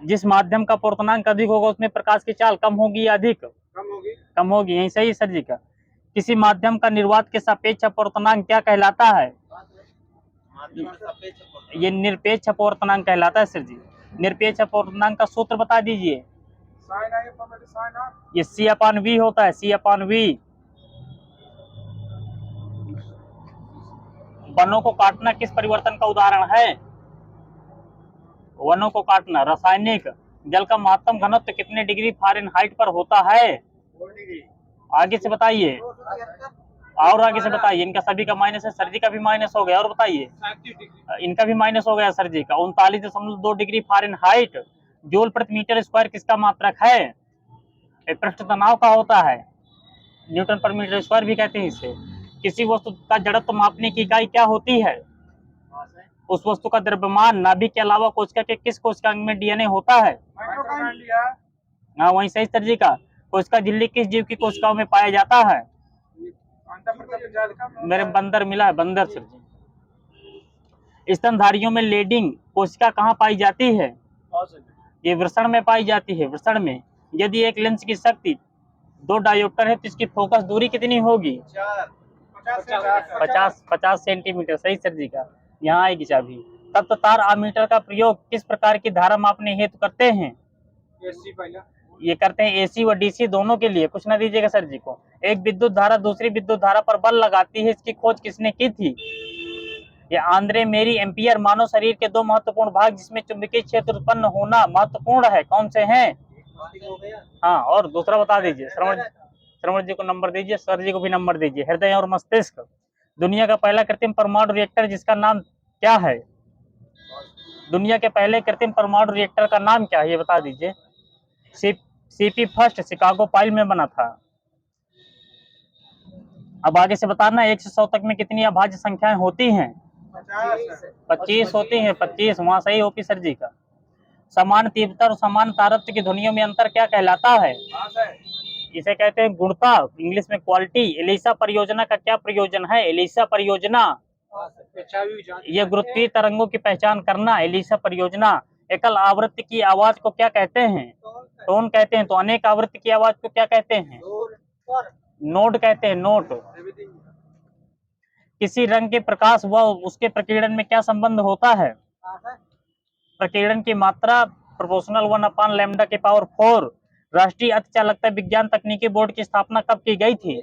जिस माध्यम का अपवर्तनांक अधिक होगा उसमें प्रकाश की चाल कम होगी या अधिक? कम होगी, यही सही सर जी का। किसी माध्यम का निर्वात के सापेक्ष अपवर्तनांक क्या कहलाता है? ये निरपेक्ष अपवर्तनांक कहलाता है सर जी। निरपेक्ष अपवर्तनांक का सूत्र बता दीजिए। ये C/V होता है। C/V। वनों को काटना किस परिवर्तन का उदाहरण है? वनों को काटना रासायनिक। जल का महत्तम घनत्व कितने डिग्री फ़ारेनहाइट पर होता है? आगे से बताइए, और आगे से बताइए। इनका सभी का माइनस है, सर जी का भी माइनस हो गया। और बताइए, इनका भी माइनस हो गया सर जी का। 39.2 डिग्री फ़ारेनहाइट। जूल प्रति मीटर स्क्वायर किसका मात्रक है? पृष्ठ तनाव का होता है। न्यूटन पर मीटर स्क्वायर भी कहते हैं इसे। किसी वस्तु का जड़त्व मापने की इकाई क्या होती है? उस वस्तु का द्रव्यमान। नाभिक के अलावा कोशिका के किस कोशिकांग में DNA होता है? हाँ, वही सही सर जी का। कोशिका झिल्ली किस जीव की कोशिकाओं में पाया जाता है? मेरे बंदर मिला है, बंदर सर जी। स्तनधारियों में लीडिंग कोशिका कहाँ पाई जाती है? ये वृषण में पाई जाती है, वृषण में। यदि एक लेंस की शक्ति 2 डायोप्टर है तो इसकी फोकस दूरी कितनी होगी? 50 सेंटीमीटर सही सर जी का। यहाँ आएगी चाबी। तब तार आमीटर का प्रयोग किस प्रकार की धारा मापने हेतु करते हैं? ये करते हैं AC व DC दोनों के लिए। कुछ ना दीजिएगा सर जी को। एक विद्युत धारा दूसरी विद्युत धारा पर बल लगाती है, इसकी खोज किसने की थी? ये आंद्रे मेरी एम्पियर। मानव शरीर के 2 महत्वपूर्ण भाग जिसमें चुंबकीय क्षेत्र उत्पन्न होना महत्वपूर्ण है, कौन से हैं? हाँ, और दूसरा बता दीजिए। श्रवण जी को नंबर दीजिए, सर जी को भी नंबर दीजिए। हृदय और मस्तिष्क। दुनिया का पहला कृत्रिम परमाणु रिएक्टर जिसका नाम क्या है? दुनिया के पहले कृत्रिम परमाणु रिएक्टर का नाम क्या है, ये बता दीजिए। CP फर्स्ट शिकागो पाइल में बना था। अब आगे से बताना 1 से 100 तक में कितनी अभाज्य संख्याएं होती हैं? 25 होती हैं। 25 वहां सही होगी सर जी का। समान तीव्रता और समान तारत्य की ध्वनियों में अंतर क्या कहलाता है? इसे कहते हैं गुणता, इंग्लिश में क्वालिटी। एलिसा परियोजना का क्या प्रयोजन है? एलिसा परियोजना ये गुरुत्वीय तरंगों की पहचान करना। एलिसा परियोजना। एकल आवृत्ति की आवाज को क्या कहते हैं? टोन कहते हैं। तो अनेक आवृत्ति की आवाज को क्या कहते हैं? नोट कहते हैं, नोट। किसी रंग के प्रकाश व उसके प्रकीर्णन में क्या संबंध होता है? प्रकीर्णन की मात्रा प्रोपोर्शनल 1/λ⁴। राष्ट्रीय अतिचालकता विज्ञान तकनीकी बोर्ड की स्थापना कब की गई थी?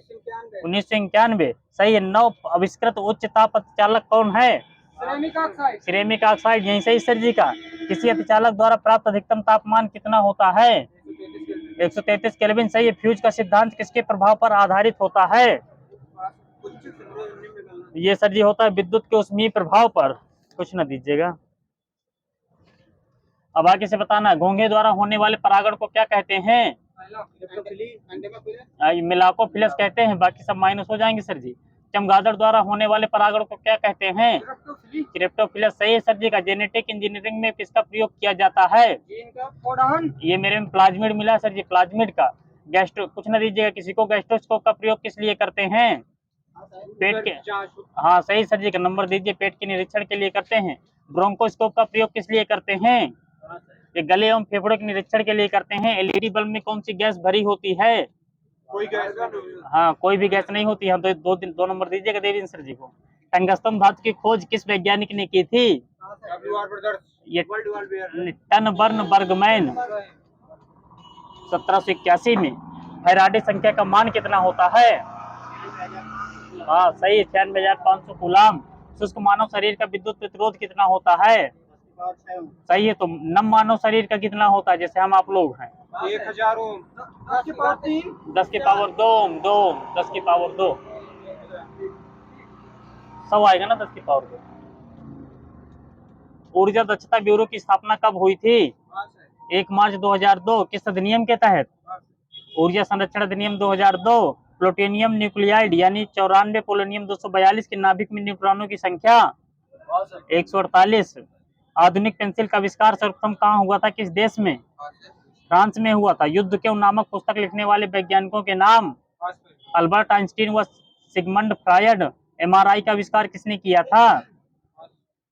1991 सही है। नव आविष्कृत उच्च ताप अतिचालक कौन है? सिरेमिक ऑक्साइड, यही सही सर जी का। किसी अतिचालक द्वारा प्राप्त अधिकतम तापमान कितना होता है? 133 केल्विन सही है। फ्यूज का सिद्धांत किसके प्रभाव पर आधारित होता है? ये सर जी होता है विद्युत के ऊष्मीय प्रभाव पर। कुछ न दीजिएगा। अब आगे से बताना, घोंघे द्वारा होने वाले परागण को क्या कहते हैं? मिलाकोफिलस कहते हैं। बाकी सब माइनस हो जाएंगे सर जी। चमगादड़ द्वारा होने वाले परागण को क्या कहते हैं? क्रिप्टोफिली क्रिप्टोफिलस। सही है सर जी का। जेनेटिक इंजीनियरिंग में किसका प्रयोग किया जाता है? जीन का कोडान ये मेरे में प्लाज्मिड मिला है सर जी, प्लाज्मिड का। गैस्ट्रो कुछ ना दीजिएगा किसी को। गैस्ट्रोस्कोप का प्रयोग किस लिए करते हैं? पेट के, जांच हाँ सही सर जी का। नंबर दीजिए। पेट के निरीक्षण के लिए करते हैं। ब्रोंकोस्कोप का प्रयोग किस लिए करते हैं? ये गले एवं फेफड़ों के निरीक्षण के लिए करते हैं। एलईडी बल्ब में कौन सी गैस भरी होती है? कोई गैस हाँ कोई भी गैस नहीं होती है। दो नंबर दीजिएगा देवेंद्र सर जी को। टंगस्टन धातु की खोज किस वैज्ञानिक ने की थी? डब्ल्यू.आर. ब्रदर्स ये वर्ल्ड वार टनबर्न बर्गमैन 1781 में। फैराडे संख्या का मान कितना होता है? हाँ सही है, 96,500 कूलाम। शुष्क मानव शरीर का विद्युत प्रतिरोध कितना होता है? सही है। तो नम मानव शरीर का कितना होता है, जैसे हम आप लोग हैं? 1000 ओम 10 की पावर 3 10 की पावर 2 ओम, 2 ओम, 10 की पावर 2 सब आएगा ना 10 की पावर 2। ऊर्जा दक्षता ब्यूरो की स्थापना कब हुई थी? 1 मार्च 2002। किस अधिनियम के तहत? ऊर्जा संरक्षण अधिनियम 2002। प्लूटोनियम न्यूक्लियाइड यानी 94 पोलोनियम 242 के नाभिक में न्यूट्रॉनों की संख्या 148। आधुनिक पेंसिल का आविष्कार सर्वप्रथम कहाँ हुआ था, किस देश में? फ्रांस में हुआ था। युद्ध क्यों नामक पुस्तक लिखने वाले वैज्ञानिकों के नाम? अल्बर्ट आइंस्टीन व सिगमंड फ्रायड। एमआरआई का आविष्कार किसने किया था?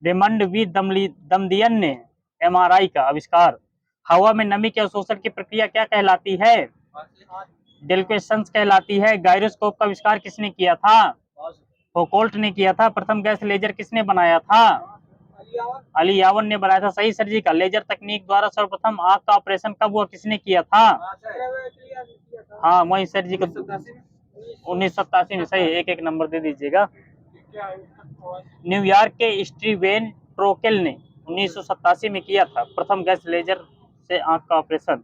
रेमंड वी दमदियन ने एमआरआई का आविष्कार। हवा में नमी के अवशोषण की प्रक्रिया क्या कहलाती है? डिल्क्वेशंस कहलाती है। गायरोस्कोप का आविष्कार किसने किया था? फौकॉल्ट ने किया था। प्रथम गैस लेजर किसने बनाया था? अली यावन ने बनाया था। सही सर जी का। लेजर तकनीक द्वारा सर्वप्रथम आंख का ऑपरेशन कब हुआ, किसने किया था? हाँ वही सर जी का 1987 में। सही, एक नंबर दे दीजिएगा। न्यूयॉर्क के स्टीवेन ट्रोकेल ने 1987 में किया था प्रथम गैस लेजर से आंख का ऑपरेशन।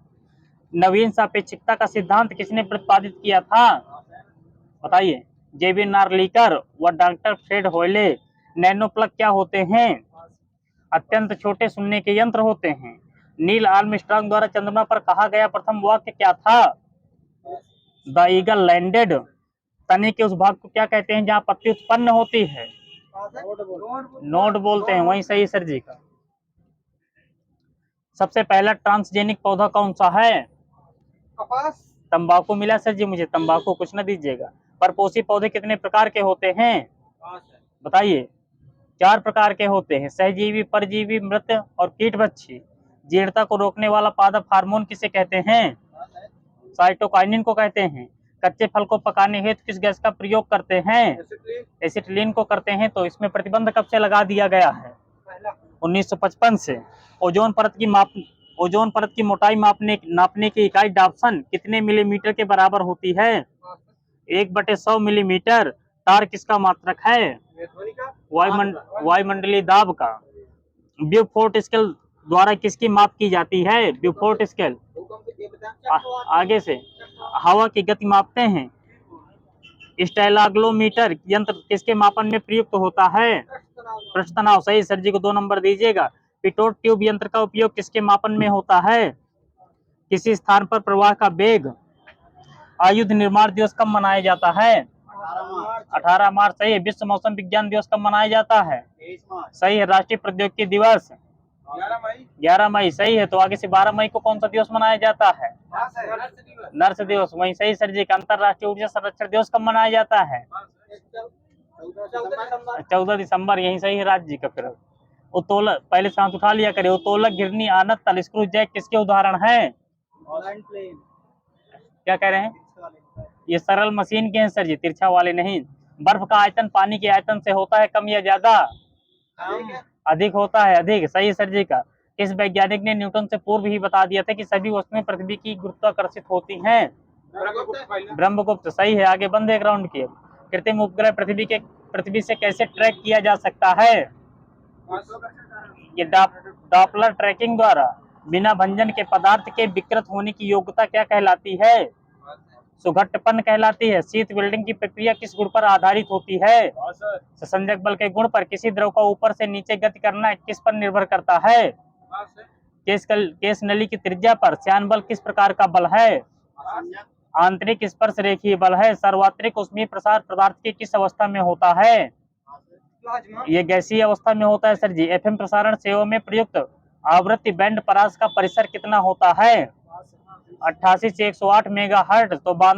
नवीन सापेक्षिकता का सिद्धांत किसने प्रतिपादित किया था? बताइए। जेबी नार्लिकर व डॉक्टर फ्रेड होयले। नैनो प्लग क्या होते हैं? अत्यंत छोटे सुनने के यंत्र होते हैं। नील आर्मस्ट्रांग द्वारा चंद्रमा पर कहा गया प्रथम वाक्य क्या था? The eagle landed. तने के उस भाग को क्या कहते हैं जहाँ पत्ती उत्पन्न होती है? नोड बोलते हैं। वही सही सर जी का। सबसे पहला ट्रांसजेनिक पौधा कौन सा है? कपास तंबाकू मिला सर जी मुझे। तंबाकू कुछ ना दीजिएगा। परपोषी पौधे कितने प्रकार के होते हैं? बताइए। 4 प्रकार के होते हैं। सहजीवी, परजीवी, मृत और कीटभक्षी। जीर्णता को रोकने वाला पादप हार्मोन किसे कहते हैं? साइटोकाइनिन को कहते हैं। कच्चे फल को पकाने हेतु किस गैस का प्रयोग करते हैं? एसिटिलीन को करते हैं। तो इसमें प्रतिबंध कब से लगा दिया गया है? 1955 से। ओजोन परत की मोटाई नापने की इकाई डाप्सन कितने मिलीमीटर के बराबर होती है? 1/100 मिलीमीटर। तार किसका मात्रक है? वायुमंडलीय दाब का। ब्यूफोर्ट स्केल द्वारा किसकी माप की जाती है? Beaufort scale. आगे से हवा की गति मापते हैं। स्टाइलाग्लोमीटर यंत्र किसके मापन में प्रयुक्त होता है? पृष्ठ तनाव। सही सर जी को 2 नंबर दीजिएगा। पिटोट ट्यूब यंत्र का उपयोग किसके मापन में होता है? किसी स्थान पर प्रवाह का वेग। आयुध निर्माण दिवस कब मनाया जाता है? 18 मार्च। सही है। विश्व मौसम विज्ञान दिवस कब मनाया जाता है? सही है। राष्ट्रीय प्रौद्योगिकी दिवस 11 मई। सही है। तो आगे से 12 मई को कौन सा दिवस मनाया जाता है? नर्स दिवस। वही सही सर जी का। अंतरराष्ट्रीय ऊर्जा संरक्षण दिवस कब मनाया जाता है? 14 दिसंबर। यही सही है राज्य जी का। फिर उत्तोलक, पहले सांस उठा लिया करे। उत्तोलक, घिरनी, आनत, तल, स्क्रू, जैक किसके उदाहरण है? क्या कह रहे हैं? ये सरल मशीन के हैं सर जी, तिरछा वाले नहीं। बर्फ का आयतन पानी के आयतन से होता है कम या ज्यादा? अधिक होता है। अधिक। सही सर जी का। इस वैज्ञानिक ने न्यूटन से पूर्व ही बता दिया था कि सभी वस्तुएं पृथ्वी की गुरुत्वाकर्षित होती हैं? ब्रह्मगुप्त। सही है। आगे बंद एक राउंड की। कृत्रिम उपग्रह पृथ्वी से कैसे ट्रैक किया जा सकता है? ये डॉपलर ट्रैकिंग द्वारा। बिना भंजन के पदार्थ के विकृत होने की योग्यता क्या कहलाती है? सुघट्टपन कहलाती है। शीत वेल्डिंग की प्रक्रिया किस गुण पर आधारित होती है? संसंजक बल के गुण पर। किसी द्रव का ऊपर से नीचे गति करना किस पर निर्भर करता है? केस नली की त्रिज्या पर। श्यान बल किस प्रकार का बल है? आंतरिक स्पर्श रेखीय बल है। सर्वात्रिक ऊष्मीय प्रसार पदार्थ की किस अवस्था में होता है? प्लाज्मा। ये गैसीय अवस्था में होता है सर जी। एफएम प्रसारण सेवा में प्रयुक्त आवृत्ति बैंड परास का परिसर कितना होता है? 88 से 108 मेगाहर्ट्ज। तो बांदा